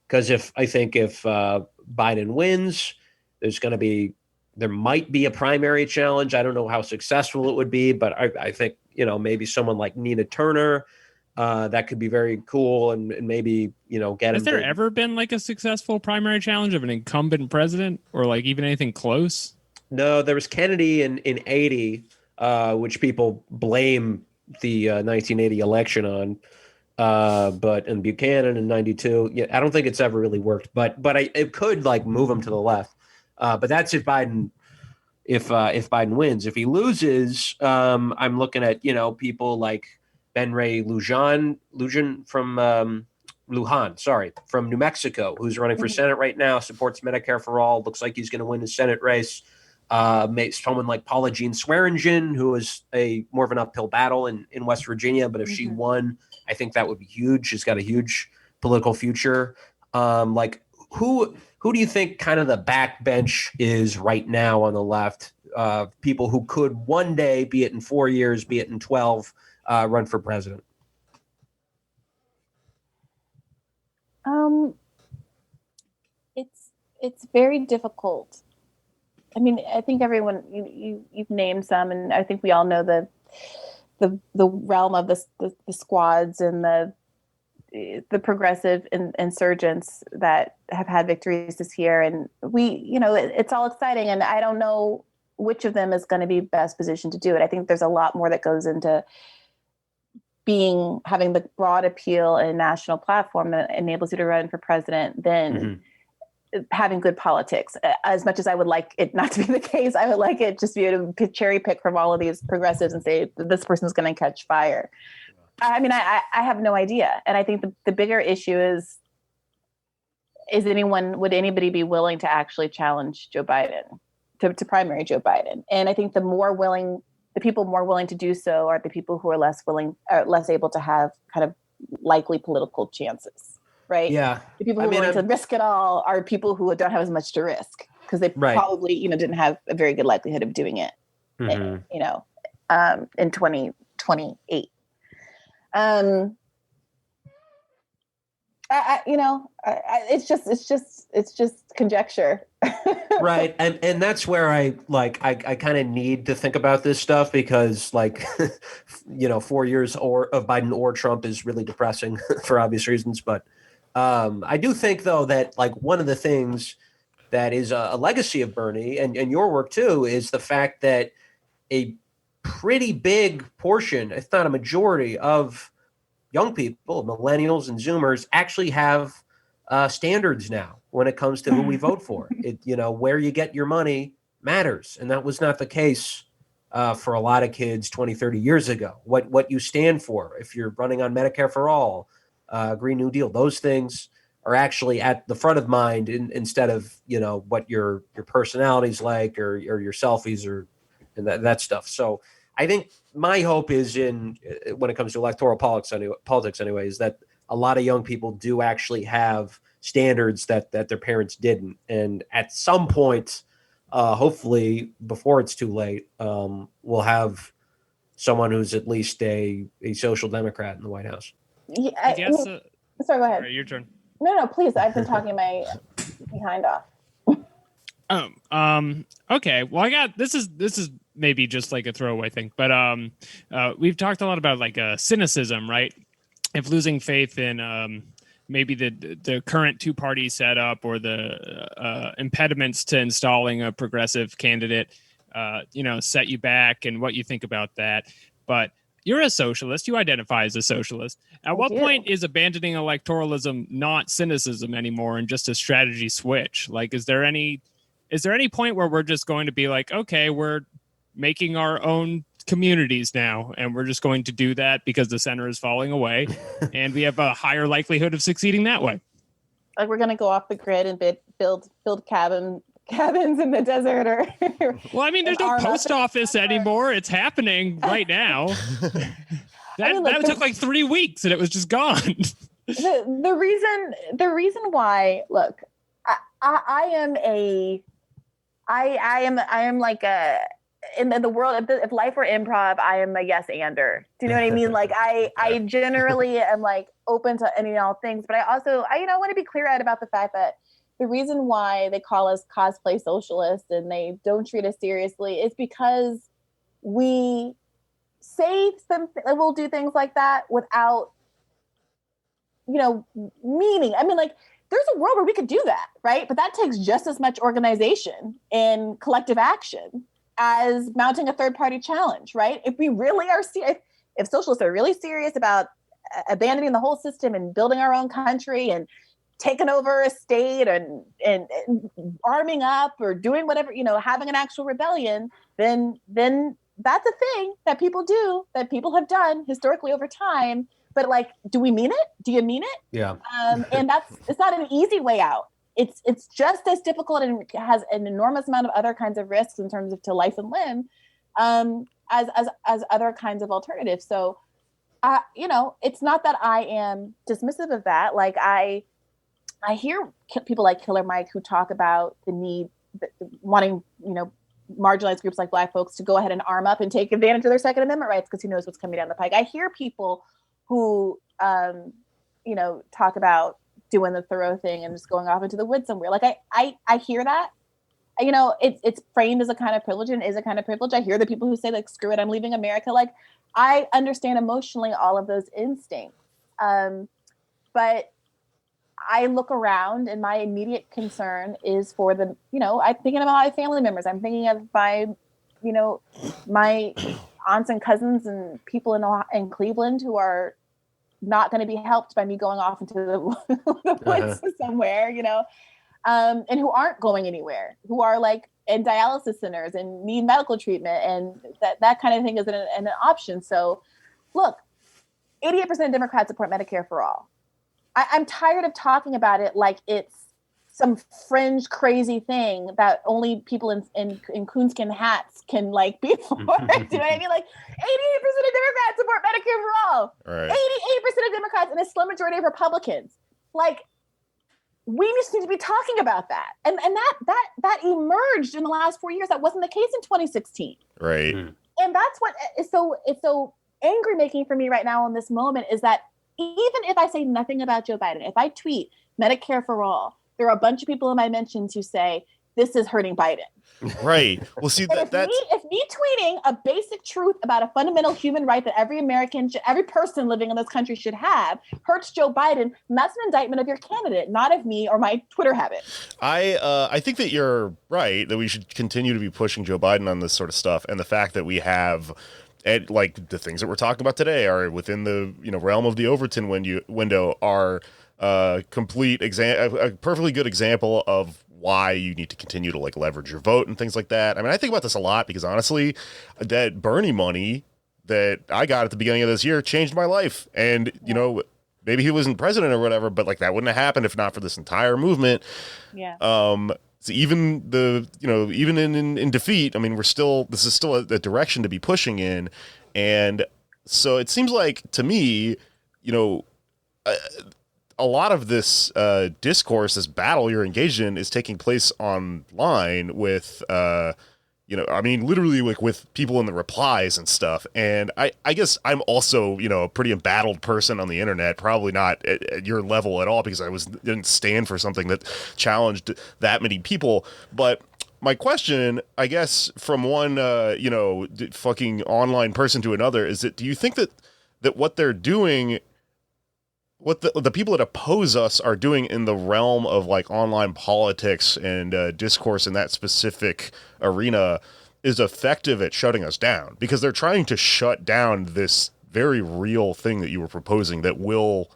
D: Because if Biden wins, there might be a primary challenge. I don't know how successful it would be, but I think, maybe someone like Nina Turner, that could be very cool and maybe, get
B: Has there ever been like a successful primary challenge of an incumbent president or like even anything close?
D: No, there was Kennedy in 80, which people blame the 1980 election on. And Buchanan in 92. Yeah, I don't think it's ever really worked, but it could like move him to the left. But that's if Biden wins. If he loses, I'm looking at, people like Ben Ray Lujan from from New Mexico, who's running for Senate right now, supports Medicare for all, looks like he's going to win the Senate race. Someone like Paula Jean Swearingen, who is more of an uphill battle in West Virginia, but if she won, I think that would be huge. She's got a huge political future. Like who do you think kind of the backbench is right now on the left? People who could one day, be it in 4 years, be it in 12, run for president.
E: It's very difficult. I mean, I think everyone you've named some, and I think we all know the realm of the squads and the progressive insurgents that have had victories this year, and it's all exciting, and I don't know which of them is going to be best positioned to do it. I think there's a lot more that goes into having the broad appeal and national platform that enables you to run for president than having good politics. As much as I would like it not to be the case, I would like it just to be able to cherry pick from all of these progressives and say this person's going to catch fire. I mean, I have no idea. And I think the bigger issue is would anybody be willing to actually challenge Joe Biden, to primary Joe Biden? And I think the people more willing to do so are the people who are less able to have kind of likely political chances, right?
D: Yeah.
E: The people who are willing to risk it all are people who don't have as much to risk because they probably, didn't have a very good likelihood of doing it, in 2028. It's just conjecture.
D: Right. And that's where I kind of need to think about this stuff because 4 years of Biden or Trump is really depressing for obvious reasons. But I do think, though, that one of the things that is a legacy of Bernie and your work, too, is the fact that a pretty big portion, if not a majority of young people, millennials and Zoomers, actually have standards now when it comes to who we vote for. Where you get your money matters. And that was not the case for a lot of kids 20, 30 years ago. What you stand for, if you're running on Medicare for all, Green New Deal, those things are actually at the front of mind instead of, what your personality's like or your selfies and that stuff. So I think my hope is when it comes to electoral politics anyway, is that a lot of young people do actually have standards that their parents didn't. And at some point, hopefully before it's too late, we'll have someone who's at least a social democrat in the White House.
E: Yeah,
B: I guess,
E: sorry, go ahead.
B: Right, your turn.
E: No, please. I've been talking my behind off.
B: Okay. Well, this is maybe just like a throwaway thing, but we've talked a lot about cynicism, right? If losing faith in maybe the current two-party setup or the impediments to installing a progressive candidate, set you back and what you think about that. But you're a socialist. You identify as a socialist. At what point is abandoning electoralism not cynicism anymore and just a strategy switch? Is there any point where we're just going to be like, okay, we're making our own communities now, and we're just going to do that because the center is falling away, and we have a higher likelihood of succeeding that way?
E: We're going to go off the grid and build cabins in the desert or
B: well, I mean, there's no post office anymore. It's happening right now. That took like 3 weeks and it was just gone.
E: The reason why, look, I am like a, in the world, if life were improv, I am a yes-ander. Do you know what I mean? Like I generally am like open to any and all things, but I also, want to be clear-eyed about the fact that the reason why they call us cosplay socialists and they don't treat us seriously is because we say we'll do things like that without, meaning. I mean, like, there's a world where we could do that, right? But that takes just as much organization and collective action as mounting a third-party challenge, right? If we really are if socialists are really serious about abandoning the whole system and building our own country and taking over a state and arming up or doing whatever, having an actual rebellion, then that's a thing that people do, that people have done historically over time. But like, do we mean it? Do you mean it?
D: Yeah.
E: And it's not an easy way out. It's just as difficult and has an enormous amount of other kinds of risks in terms of to life and limb, as other kinds of alternatives. So, it's not that I am dismissive of that. Like I hear people like Killer Mike who talk about the need, wanting, marginalized groups like Black folks to go ahead and arm up and take advantage of their Second Amendment rights because who knows what's coming down the pike. I hear people who, talk about doing the Thoreau thing and just going off into the woods somewhere. Like I hear that, it's framed as a kind of privilege and is a kind of privilege. I hear the people who say like, screw it, I'm leaving America. Like I understand emotionally all of those instincts. But I look around and my immediate concern is for the, I'm thinking about my family members. I'm thinking of my aunts and cousins and people in Cleveland who are not going to be helped by me going off into the woods somewhere, and who aren't going anywhere, who are like in dialysis centers and need medical treatment. And that kind of thing is an option. So look, 88% of Democrats support Medicare for all. I'm tired of talking about it like it's some fringe crazy thing that only people in coonskin hats can like be for. Do you know what I mean? Like 88% of Democrats support Medicare for all.
C: Right.
E: 88% of Democrats and a slim majority of Republicans. Like we just need to be talking about that. And that emerged in the last 4 years. That wasn't the case in 2016.
C: Right.
E: And that's what is so angry making for me right now in this moment is that even if I say nothing about Joe Biden, if I tweet Medicare for all, there are a bunch of people in my mentions who say this is hurting Biden.
C: Right. Well, see,
E: if me tweeting a basic truth about a fundamental human right that every American, every person living in this country should have hurts Joe Biden, that's an indictment of your candidate, not of me or my Twitter habit.
C: I think that you're right, that we should continue to be pushing Joe Biden on this sort of stuff. And the fact that we have, and like the things that we're talking about today are within the realm of the Overton window are a perfectly good example of why you need to continue to like leverage your vote and things like that. I mean, I think about this a lot because honestly, that Bernie money that I got at the beginning of this year changed my life. And maybe he wasn't president or whatever, but like that wouldn't have happened if not for this entire movement.
E: Yeah.
C: So even even in defeat, I mean, this is still a direction to be pushing in. And so it seems like to me, a lot of this discourse, this battle you're engaged in is taking place online with, literally like with people in the replies and stuff. And I guess I'm also, a pretty embattled person on the internet, probably not at your level at all because I didn't stand for something that challenged that many people. But my question, I guess, from one, fucking online person to another is that do you think that what they're doing, what the people that oppose us are doing in the realm of like online politics and discourse in that specific arena is effective at shutting us down? Because they're trying to shut down this very real thing that you were proposing that will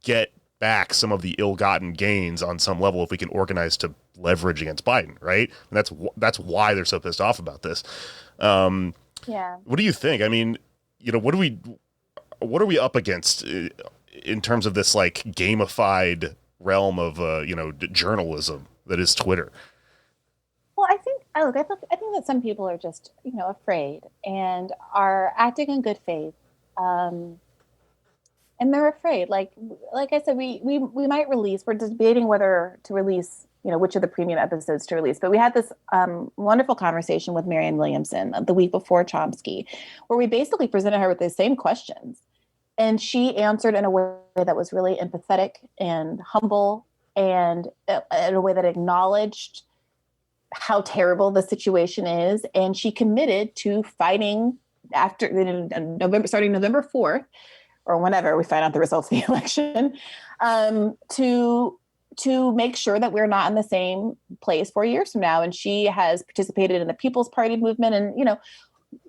C: get back some of the ill-gotten gains on some level if we can organize to leverage against Biden, right? And that's why they're so pissed off about this.
E: Yeah.
C: What do you think? I mean, what are we up against in terms of this like gamified realm of journalism that is Twitter.
F: Well, I think that some people are just, afraid and are acting in good faith. And they're afraid. Like I said, we might release, we're debating whether to release, which of the premium episodes to release. But we had this wonderful conversation with Marianne Williamson the week before Chomsky, where we basically presented her with the same questions. And she answered in a way that was really empathetic and humble, and in a way that acknowledged how terrible the situation is. And she committed to fighting starting November 4th, or whenever we find out the results of the election, to make sure that we're not in the same place 4 years from now. And she has participated in the People's Party movement, and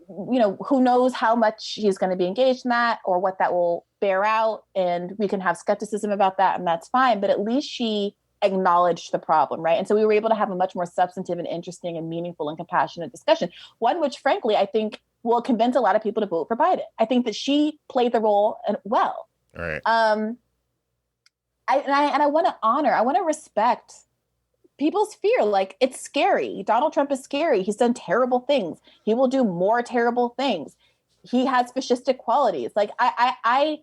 F: who knows how much she's going to be engaged in that or what that will bear out. And we can have skepticism about that, and that's fine. But at least she acknowledged the problem, right? And so we were able to have a much more substantive and interesting and meaningful and compassionate discussion. One which, frankly, I think will convince a lot of people to vote for Biden. I think that she played the role well.
C: All right.
F: I want to honor, I want to respect people's fear. Like, it's scary. Donald Trump is scary. He's done terrible things. He will do more terrible things. He has fascistic qualities. Like, I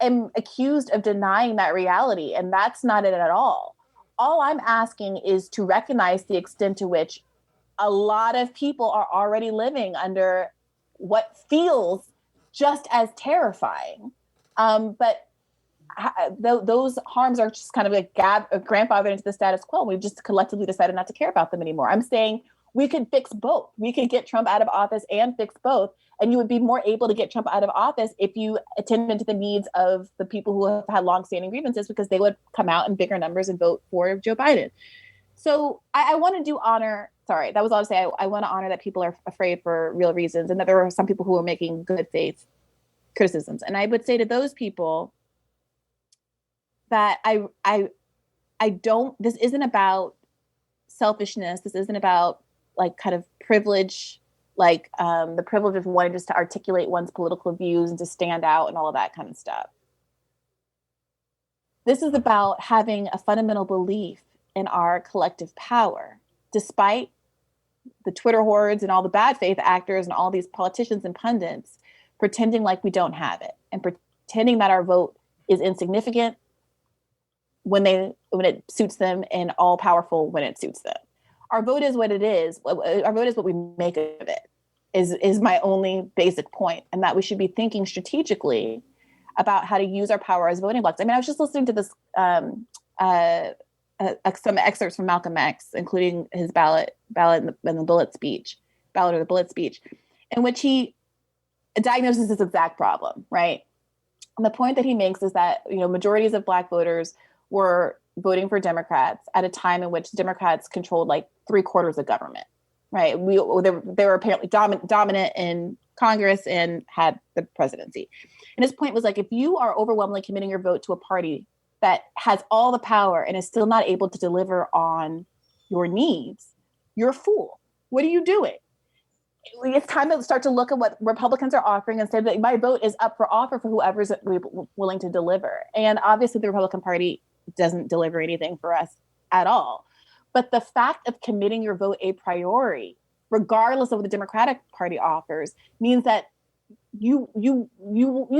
F: am accused of denying that reality, and that's not it at all. All I'm asking is to recognize the extent to which a lot of people are already living under what feels just as terrifying. But those harms are just kind of like grandfathered into the status quo. We've just collectively decided not to care about them anymore. I'm saying we could fix both. We could get Trump out of office and fix both. And you would be more able to get Trump out of office if you attended to the needs of the people who have had longstanding grievances, because they would come out in bigger numbers and vote for Joe Biden. So I want to do honor. Sorry, that was all to say. I want to honor that people are afraid for real reasons, and that there are some people who are making good faith criticisms. And I would say to those people that I don't, this isn't about selfishness. This isn't about like kind of privilege, like the privilege of wanting just to articulate one's political views and to stand out and all of that kind of stuff. This is about having a fundamental belief in our collective power, despite the Twitter hordes and all the bad faith actors and all these politicians and pundits pretending like we don't have it, and pretending that our vote is insignificant when it suits them and all powerful when it suits them. Our vote is what it is. Our vote is what we make of it, is my only basic point. And that we should be thinking strategically about how to use our power as voting blocks. I mean, I was just listening to this, some excerpts from Malcolm X, including his ballot and the bullet speech, in which he diagnoses this exact problem, right? And the point that he makes is that, majorities of Black voters were voting for Democrats at a time in which Democrats controlled like 3/4 of government, right? They were apparently dominant in Congress and had the presidency. And his point was like, if you are overwhelmingly committing your vote to a party that has all the power and is still not able to deliver on your needs, you're a fool. What are you doing? It's time to start to look at what Republicans are offering and say that my vote is up for offer for whoever's willing to deliver. And obviously the Republican Party doesn't deliver anything for us at all. But the fact of committing your vote a priori, regardless of what the Democratic Party offers, means that you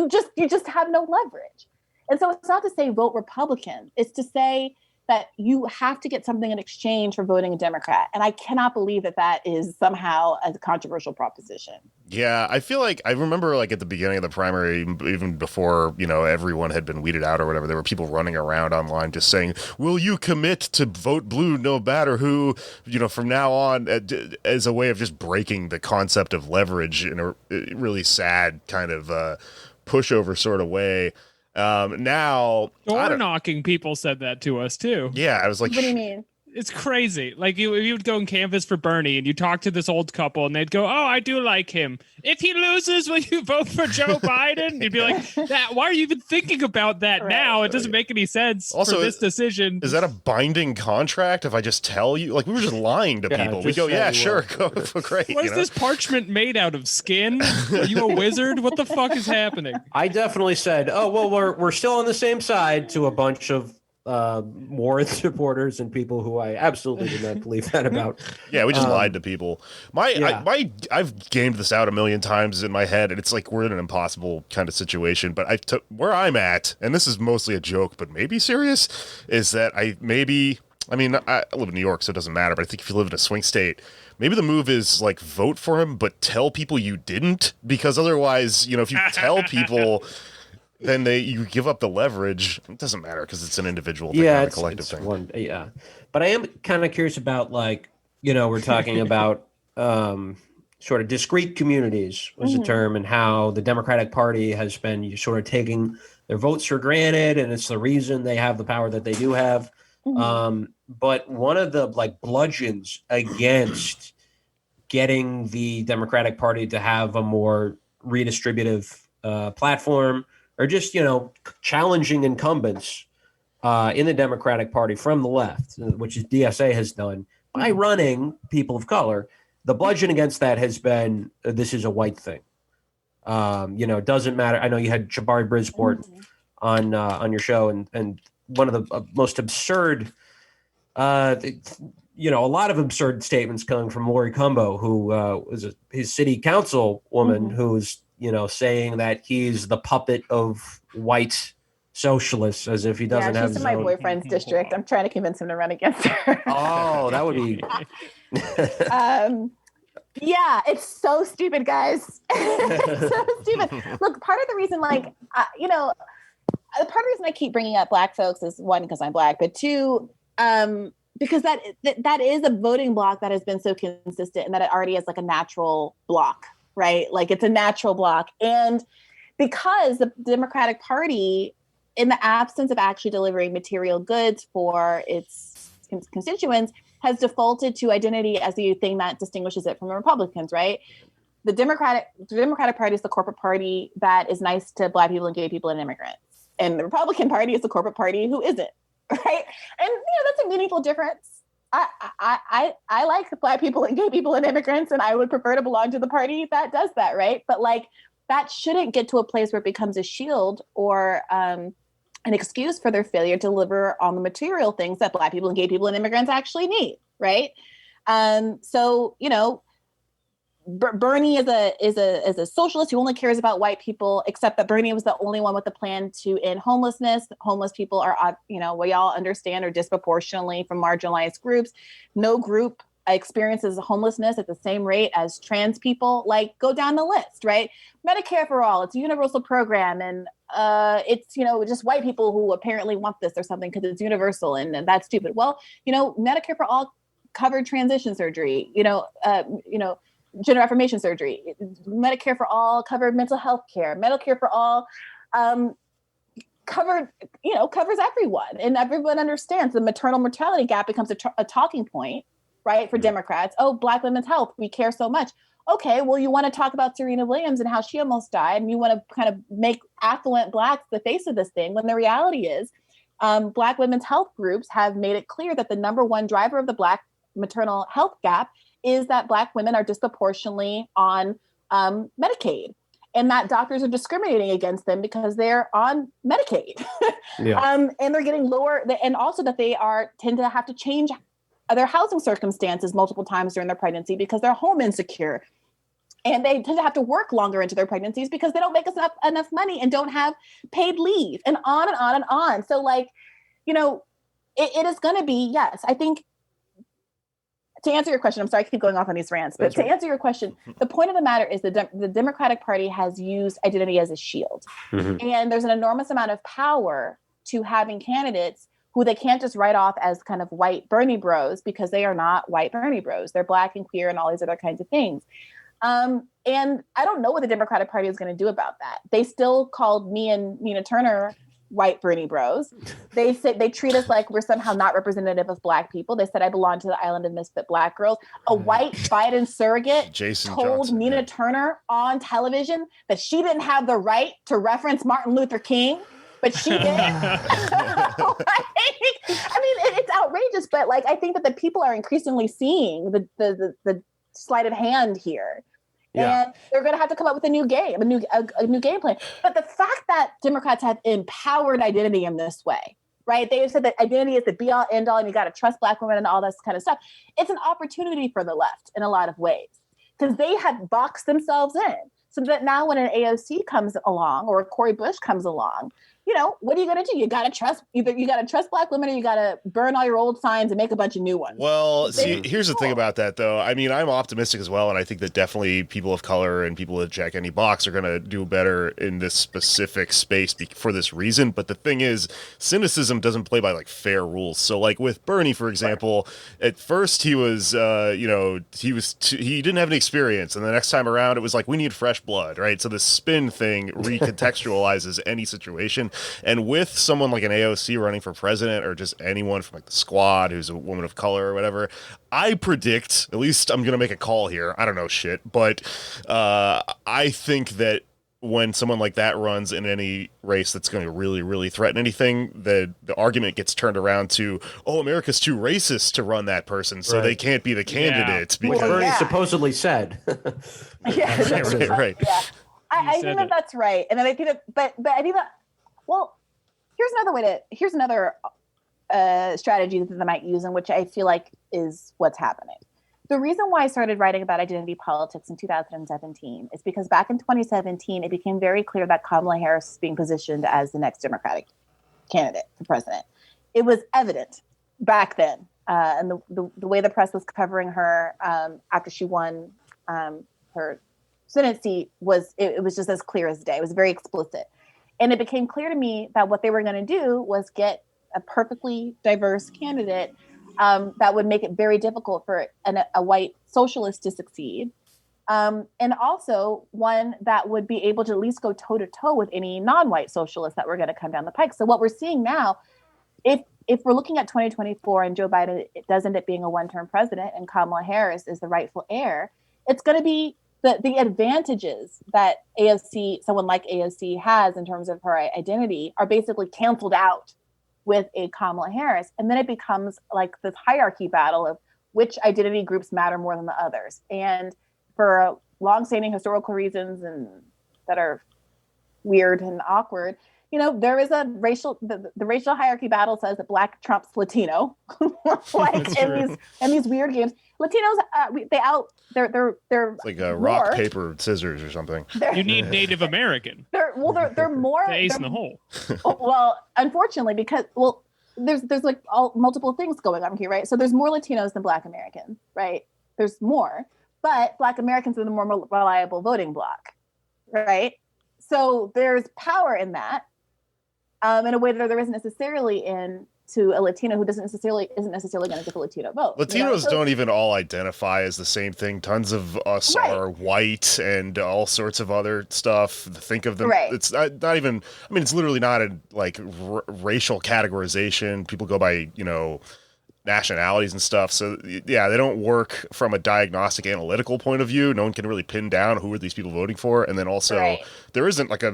F: just have no leverage. And so it's not to say vote Republican. It's to say that you have to get something in exchange for voting a Democrat. And I cannot believe that is somehow a controversial proposition.
C: Yeah, I feel like I remember like at the beginning of the primary, even before, everyone had been weeded out or whatever, there were people running around online just saying, will you commit to vote blue no matter who, from now on, as a way of just breaking the concept of leverage in a really sad kind of pushover sort of way. Now
B: door knocking people said that to us too.
C: Yeah, I was like,
F: what do you mean?
B: It's crazy. Like you would go and canvass for Bernie and you talk to this old couple and they'd go, oh, I do like him. If he loses, will you vote for Joe Biden? You'd be like, why are you even thinking about that now? It doesn't make any sense also, for this decision.
C: Is that a binding contract? If I just tell you, like we were just lying to people. We go, yeah, sure. Go great.
B: What is this parchment made out of? Skin? Are you a wizard? What the fuck is happening?
D: I definitely said, oh, well, we're still on the same side to a bunch of Warren supporters and people who I absolutely did not believe that about.
C: Yeah, we just lied to people. I've gamed this out a million times in my head, and it's like we're in an impossible kind of situation. But where I'm at, and this is mostly a joke, but maybe serious, is that I live in New York, so it doesn't matter. But I think if you live in a swing state, maybe the move is like vote for him, but tell people you didn't, because otherwise, if you tell people. Then you give up the leverage. It doesn't matter because it's an individual thing, not a collective thing.
D: But I am kind of curious about we're talking about sort of discrete communities was the term, and how the Democratic Party has been sort of taking their votes for granted, and it's the reason they have the power that they do have. But one of the bludgeons against getting the Democratic Party to have a more redistributive platform, or just, challenging incumbents in the Democratic Party from the left, which is DSA has done by running people of color. The bludgeon against that has been, this is a white thing. It doesn't matter. I know you had Jabari Brisport on your show, and one of the most absurd, a lot of absurd statements coming from Lori Cumbo, who was his city council woman, who's saying that he's the puppet of white socialists, as if he doesn't have.
F: She's in my boyfriend's district. I'm trying to convince him to run against her.
D: Oh, that would be.
F: Yeah, it's so stupid, guys. It's so stupid. Look, part of the reason, part of the reason I keep bringing up Black folks is, one, because I'm Black, but two, because that is a voting block that has been so consistent, and that it already is like a natural block. Right? Like it's a natural block. And because the Democratic Party, in the absence of actually delivering material goods for its constituents, has defaulted to identity as the thing that distinguishes it from the Republicans, right? The Democratic Party is the corporate party that is nice to Black people and gay people and immigrants. And the Republican Party is the corporate party who isn't, right? And that's a meaningful difference. I like Black people and gay people and immigrants, and I would prefer to belong to the party that does that, right? But that shouldn't get to a place where it becomes a shield or an excuse for their failure to deliver on the material things that Black people and gay people and immigrants actually need, right? Bernie is a socialist who only cares about white people, except that Bernie was the only one with a plan to end homelessness. Homeless people are, we all understand, are disproportionately from marginalized groups. No group experiences homelessness at the same rate as trans people. Go down the list, right? Medicare for all, it's a universal program, and it's just white people who apparently want this or something because it's universal, and that's stupid. Well, Medicare for all covered transition surgery, gender affirmation surgery. Medicare for all covered mental health care. Medicare for all covers everyone, and everyone understands the maternal mortality gap becomes a talking point, right, for Democrats. Oh, Black women's health, we care so much. Okay, well, you want to talk about Serena Williams and how she almost died, and you want to kind of make affluent Blacks the face of this thing, when the reality is Black women's health groups have made it clear that the number one driver of the Black maternal health gap is that Black women are disproportionately on Medicaid, and that doctors are discriminating against them because they're on Medicaid. And they're getting lower, and also that they tend to have to change their housing circumstances multiple times during their pregnancy because they're home insecure. And they tend to have to work longer into their pregnancies because they don't make enough money and don't have paid leave, and on and on and on. So it is going to be, yes, I think, to answer your question, I'm sorry I keep going off on these rants, but answer your question, the point of the matter is the Democratic Party has used identity as a shield. And there's an enormous amount of power to having candidates who they can't just write off as kind of white Bernie bros, because they are not white Bernie bros. They're Black and queer and all these other kinds of things. And I don't know what the Democratic Party is going to do about that. They still called me and Nina Turner white Bernie bros. They said they treat us like we're somehow not representative of Black people. They said I belong to the island of misfit Black girls. A white Biden surrogate told
C: Johnson,
F: Nina Turner on television that she didn't have the right to reference Martin Luther King, but she did. It's outrageous, but I think that the people are increasingly seeing the sleight of hand here. Yeah. And they're going to have to come up with a new game, a new game plan. But the fact that Democrats have empowered identity in this way, right? They said that identity is the be all end all and you got to trust Black women and all this kind of stuff. It's an opportunity for the left in a lot of ways because they had boxed themselves in. So that now when an AOC comes along or a Cori Bush comes along, you know, what are you going to do? You got to trust either you got to trust Black women or you got to burn all your old signs and make a bunch of new ones.
C: Well, see, here's the thing about that, though. I mean, I'm optimistic as well, and I think that definitely people of color and people that check any box are going to do better in this specific space for this reason. But the thing is, cynicism doesn't play by like fair rules. So, like with Bernie, for example, at first he was, he didn't have any experience, and the next time around it was like we need fresh blood, right? So the spin thing recontextualizes any situation. And with someone like an AOC running for president or just anyone from like the squad who's a woman of color or whatever, I predict, at least I'm going to make a call here. I don't know shit, but I think that when someone like that runs in any race that's going to really, really threaten anything, the argument gets turned around to, oh, America's too racist to run that person, so they can't be the candidate.
D: Yeah. Because Bernie supposedly said.
C: Right.
F: Yeah. I think that's right. And then I think that, but I think that, well, here's another strategy that they might use, and which I feel like is what's happening. The reason why I started writing about identity politics in 2017 is because back in 2017, it became very clear that Kamala Harris was being positioned as the next Democratic candidate for president. It was evident back then, and the way the press was covering her after she won her Senate seat it was just as clear as day. It was very explicit. And it became clear to me that what they were going to do was get a perfectly diverse candidate that would make it very difficult for a white socialist to succeed. And also one that would be able to at least go toe-to-toe with any non-white socialists that were going to come down the pike. So what we're seeing now, if we're looking at 2024 and Joe Biden does end up being a one-term president and Kamala Harris is the rightful heir, it's going to be the advantages that someone like AOC has in terms of her identity are basically canceled out with a Kamala Harris. And then it becomes like this hierarchy battle of which identity groups matter more than the others. And for longstanding historical reasons and that are weird and awkward, you know, there is a the racial hierarchy battle says that Black trumps Latino, like in these weird games. Latinos, they're
C: it's like a rock, paper, scissors or something.
B: You need Native American.
F: They're more
B: the ace in the hole.
F: Well, unfortunately, because there's like multiple things going on here, right? So there's more Latinos than Black Americans, right? There's more, but Black Americans are the more reliable voting bloc, right? So there's power in that. In a way that there isn't necessarily to a Latino who isn't necessarily going to get the Latino vote.
C: Latinos don't even all identify as the same thing. Tons of us are white and all sorts of other stuff. Think of them. Right. It's not even. I mean, it's literally not a racial categorization. People go by nationalities and stuff. So yeah, they don't work from a diagnostic analytical point of view. No one can really pin down who are these people voting for. And then also there isn't like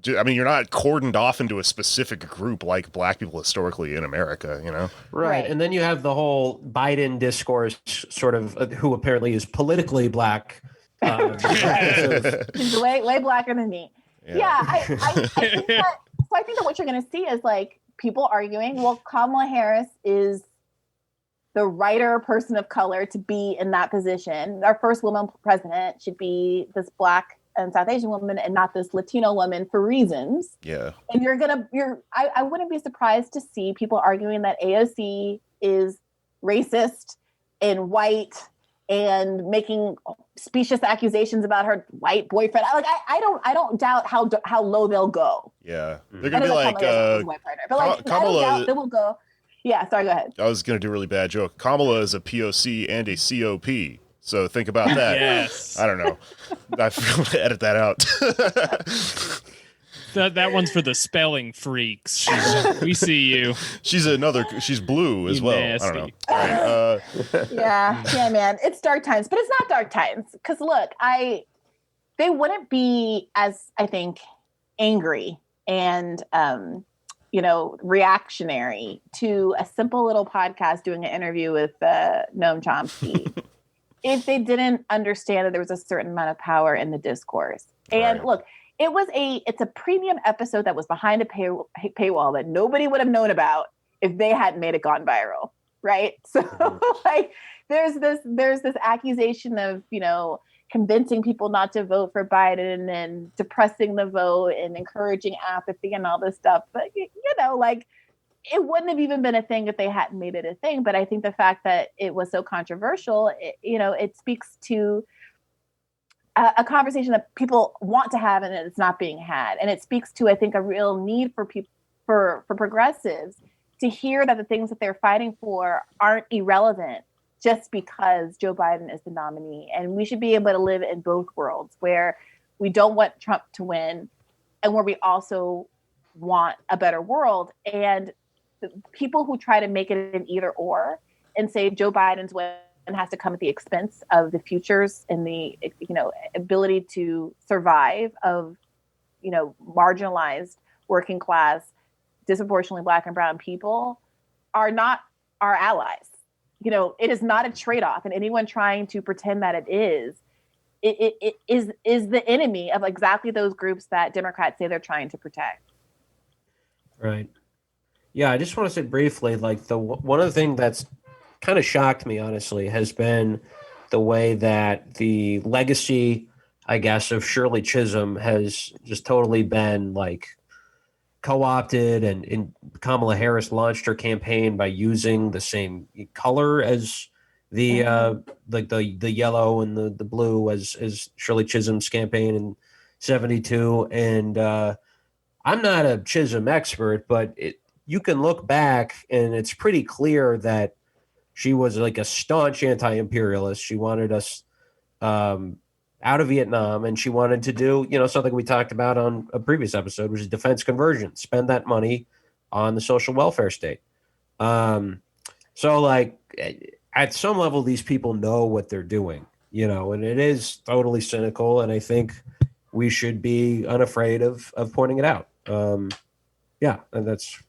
C: you're not cordoned off into a specific group like Black people historically in America, Right.
D: And then you have the whole Biden discourse sort of who apparently is politically Black.
F: He's way Blacker than me. Yeah, I think that, so I think that what you're going to see is like people arguing, well, Kamala Harris is the righter person of color to be in that position. Our first woman president should be this Black and South Asian woman and not this Latino woman for reasons.
C: Yeah.
F: And I wouldn't be surprised to see people arguing that AOC is racist and white and making specious accusations about her white boyfriend. I don't doubt how low they'll go.
C: Yeah. They're going to be like, Kamala,
F: they will go. Yeah. Sorry, go ahead.
C: I was going to do a really bad joke. Kamala is a POC and a COP. So think about that.
B: Yes.
C: I don't know. I forgot to edit that out.
B: That one's for the spelling freaks. We see you.
C: She's blue as well.
B: Nasty.
C: I don't know. All right,
F: yeah, man. It's dark times, but it's not dark times. Because look, they wouldn't be as, I think, angry and reactionary to a simple little podcast doing an interview with Noam Chomsky if they didn't understand that there was a certain amount of power in the discourse. And look, it's a premium episode that was behind a paywall that nobody would have known about if they hadn't made it gone viral, right? So like there's this accusation of, convincing people not to vote for Biden and depressing the vote and encouraging apathy and all this stuff. But, like it wouldn't have even been a thing if they hadn't made it a thing. But I think the fact that it was so controversial, it speaks to a conversation that people want to have and it's not being had. And it speaks to, I think, a real need for people, for progressives to hear that the things that they're fighting for aren't irrelevant just because Joe Biden is the nominee. And we should be able to live in both worlds where we don't want Trump to win and where we also want a better world. And the people who try to make it an either or and say Joe Biden's win has to come at the expense of the futures and the, ability to survive of, marginalized working class, disproportionately Black and brown people are not our allies. It is not a trade-off, and anyone trying to pretend that it is the enemy of exactly those groups that Democrats say they're trying to protect.
D: Right. Yeah, I just want to say briefly, like one of the things that's kind of shocked me, honestly, has been the way that the legacy, I guess, of Shirley Chisholm has just totally been like co-opted, and Kamala Harris launched her campaign by using the same color as the the yellow and the blue as Shirley Chisholm's campaign in 72. And I'm not a Chisholm expert, but you can look back and it's pretty clear that she was like a staunch anti-imperialist. She wanted us out of Vietnam, and she wanted to do, something we talked about on a previous episode, which is defense conversion, spend that money on the social welfare state. So like at some level, these people know what they're doing, and it is totally cynical. And I think we should be unafraid of pointing it out. Yeah. And that's.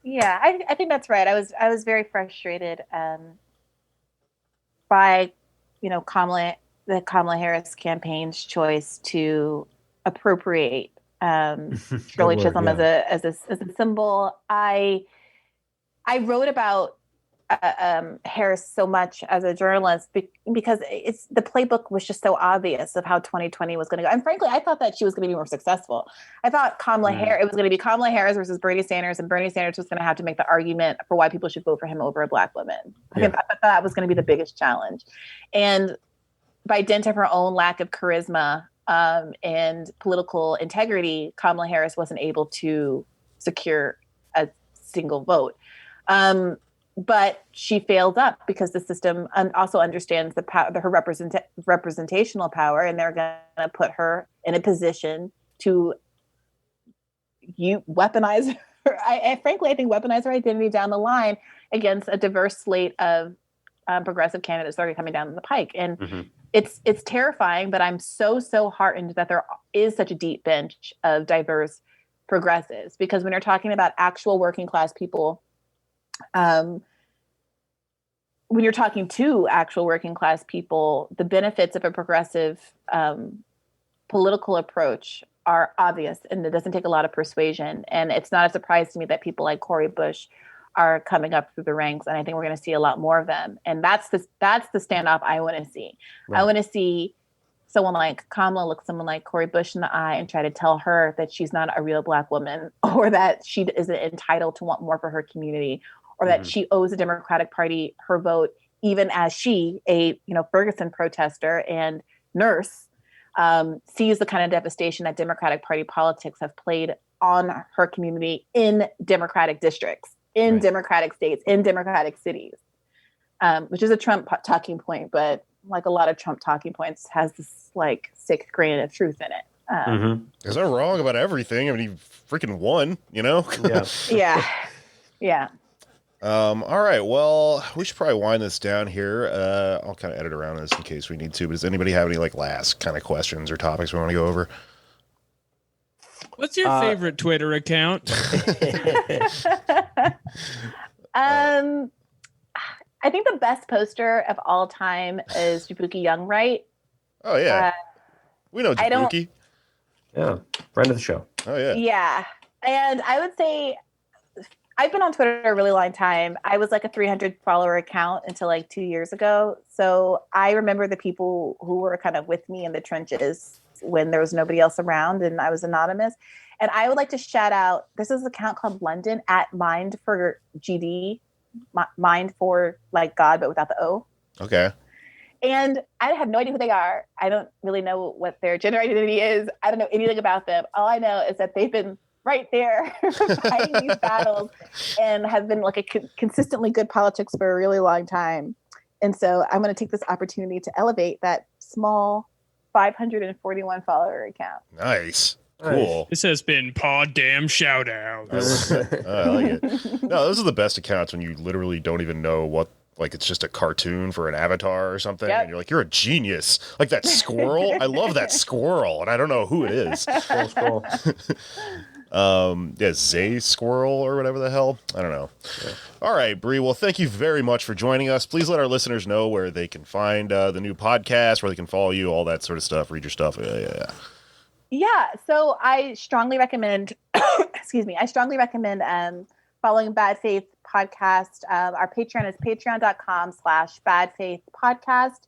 F: Yeah, I think that's right. I was very frustrated by, the Kamala Harris campaign's choice to appropriate Shirley Chisholm as a symbol. I wrote about Harris so much as a journalist because the playbook was just so obvious of how 2020 was going to go. And frankly, I thought that she was going to be more successul. I thought it was going to be Kamala Harris versus Bernie Sanders, and Bernie Sanders was going to have to make the argument for why people should vote for him over a Black woman. I thought that was going to be the biggest challenge. And by dint of her own lack of charisma and political integrity, Kamala Harris wasn't able to secure a single vote. But she failed up because the system also understands her representational power, and they're going to put her in a position to weaponize her. Frankly, I think weaponize her identity down the line against a diverse slate of progressive candidates that are coming down the pike. And it's terrifying, but I'm so heartened that there is such a deep bench of diverse progressives, because when you're talking about actual working class people, when you're talking to actual working class people, the benefits of a progressive political approach are obvious, and it doesn't take a lot of persuasion. And it's not a surprise to me that people like Cori Bush are coming up through the ranks, and I think we're going to see a lot more of them. And that's the standoff I want to see. Right. I want to see someone like Kamala look someone like Cori Bush in the eye and try to tell her that she's not a real Black woman, or that she isn't entitled to want more for her community, or that she owes the Democratic Party her vote, even as she, a Ferguson protester and nurse, sees the kind of devastation that Democratic Party politics have played on her community in Democratic districts, in Democratic states, in Democratic cities, which is a Trump talking point, but like a lot of Trump talking points, has this like 6 grain of truth in it.
C: Is that wrong about everything? I mean, he freaking won,
F: Yeah.
C: All right. Well, we should probably wind this down here. I'll kind of edit around this in case we need to. But does anybody have any like last kind of questions or topics we want to go over?
B: What's your favorite Twitter account?
F: I think the best poster of all time is Jabuki Youngright.
C: Oh yeah, we know Jabuki.
D: Yeah, friend of the show.
C: Oh yeah.
F: Yeah, and I would say I've been on Twitter a really long time. I was like a 300 follower account until like 2 years ago. So I remember the people who were kind of with me in the trenches when there was nobody else around and I was anonymous. And I would like to shout out, this is an account called London at Mind for GD, Mind for like God, but without the O.
C: Okay.
F: And I have no idea who they are. I don't really know what their gender identity is. I don't know anything about them. All I know is that they've been right there fighting these battles and have been like a consistently good politics for a really long time. And so I'm going to take this opportunity to elevate that small 541 follower account.
C: Nice. Cool.
B: This has been Pod Damn Shout Out.
C: I like it. No, those are the best accounts when you literally don't even know what, like it's just a cartoon for an avatar or something.
F: Yep.
C: And you're like, you're a genius. Like that squirrel. I love that squirrel. And I don't know who it is.
D: Squirrel.
C: Yeah, Zay Squirrel or whatever the hell. I don't know. Yeah. All right, Brie. Well, thank you very much for joining us. Please let our listeners know where they can find the new podcast, where they can follow you, all that sort of stuff. Read your stuff.
F: Yeah. So I strongly recommend, excuse me, following Bad Faith Podcast. Our Patreon is patreon.com/badfaithpodcast.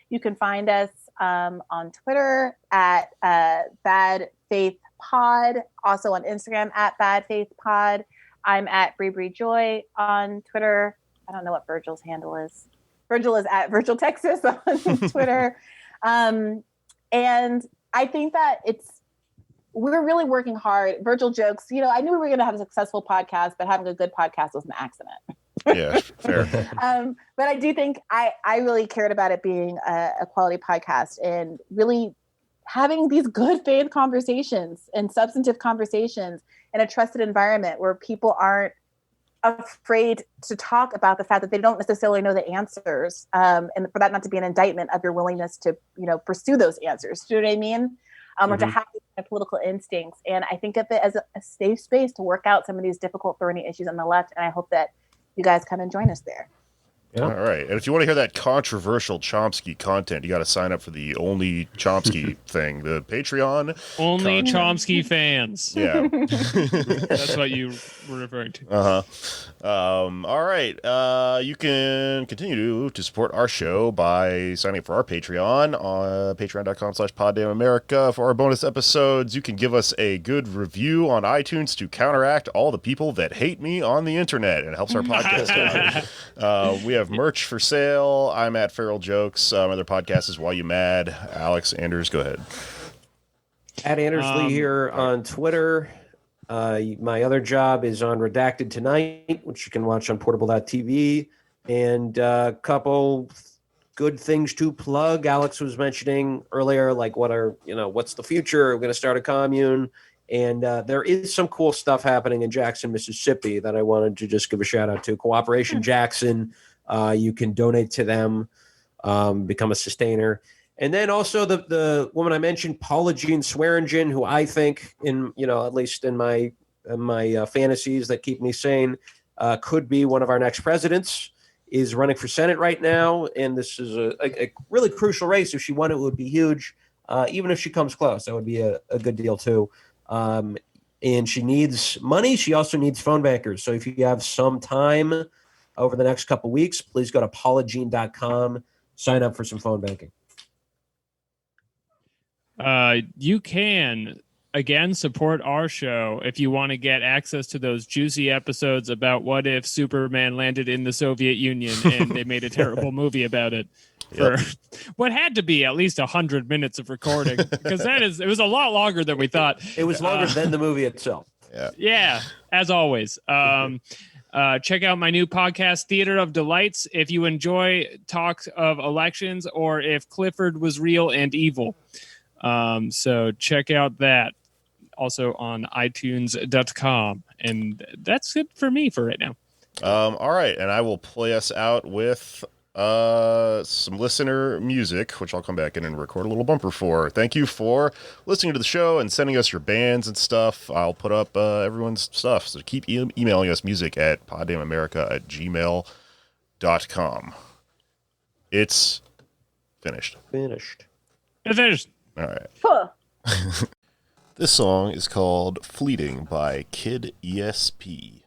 F: You can find us on Twitter at Bad Faith Pod, also on Instagram at Bad Faith Pod. I'm at Briahna Joy on Twitter. I don't know what Virgil's handle is. Virgil is at Virgil Texas on Twitter. And I think that we're really working hard. Virgil jokes, I knew we were going to have a successful podcast, but having a good podcast was an accident.
C: Yeah, fair.
F: But I do think I really cared about it being a quality podcast and really having these good faith conversations and substantive conversations in a trusted environment where people aren't afraid to talk about the fact that they don't necessarily know the answers, and for that not to be an indictment of your willingness to pursue those answers. Do you know what I mean? Or to have these kind of political instincts. And I think of it as a safe space to work out some of these difficult, thorny issues on the left. And I hope that you guys come and join us there.
D: Yeah.
C: All right. And if you want to hear that controversial Chomsky content, you got to sign up for the Only Chomsky thing, the Patreon.
B: Only Chomsky fans.
C: Yeah.
B: That's what you were referring to.
C: Uh-huh. All right. You can continue to support our show by signing up for our Patreon on patreon.com/poddamnamerica. For our bonus episodes, you can give us a good review on iTunes to counteract all the people that hate me on the internet. It helps our podcast out. We have merch for sale. I'm at Feral Jokes. Other podcast is While You Mad. Alex, Anders, go ahead.
D: At Anders Lee here on Twitter. My other job is on Redacted Tonight, which you can watch on portable.tv. And a couple good things to plug. Alex was mentioning earlier, like what's the future? We're going to start a commune. And there is some cool stuff happening in Jackson, Mississippi that I wanted to just give a shout out to. Cooperation Jackson. You can donate to them, become a sustainer. And then also the woman I mentioned, Paula Jean Swearingen, who I think at least in my fantasies that keep me sane, could be one of our next presidents, is running for Senate right now. And this is a really crucial race. If she won, it would be huge. Even if she comes close, that would be a good deal too. And she needs money. She also needs phone bankers. So if you have some time over the next couple weeks, please go to paulagene.com, sign up for some phone banking.
B: You can, again, support our show if you want to get access to those juicy episodes about what if Superman landed in the Soviet Union and they made a terrible movie about it. For what had to be at least 100 minutes of recording, because it was a lot longer than we thought.
D: It was longer than the movie itself.
B: Yeah, as always. Check out my new podcast, Theater of Delights, if you enjoy talks of elections or if Clifford was real and evil. So check out that. Also on iTunes.com. And that's it for me for right now.
C: All right. And I will play us out with some listener music, which I'll come back in and record a little bumper for. Thank you for listening to the show and sending us your bands and stuff. I'll put up everyone's stuff, so keep emailing us music at poddamnamerica@gmail.com. It's finished.
B: It's finished.
C: All right.
F: Huh.
C: This song is called Fleeting by Kid ESP.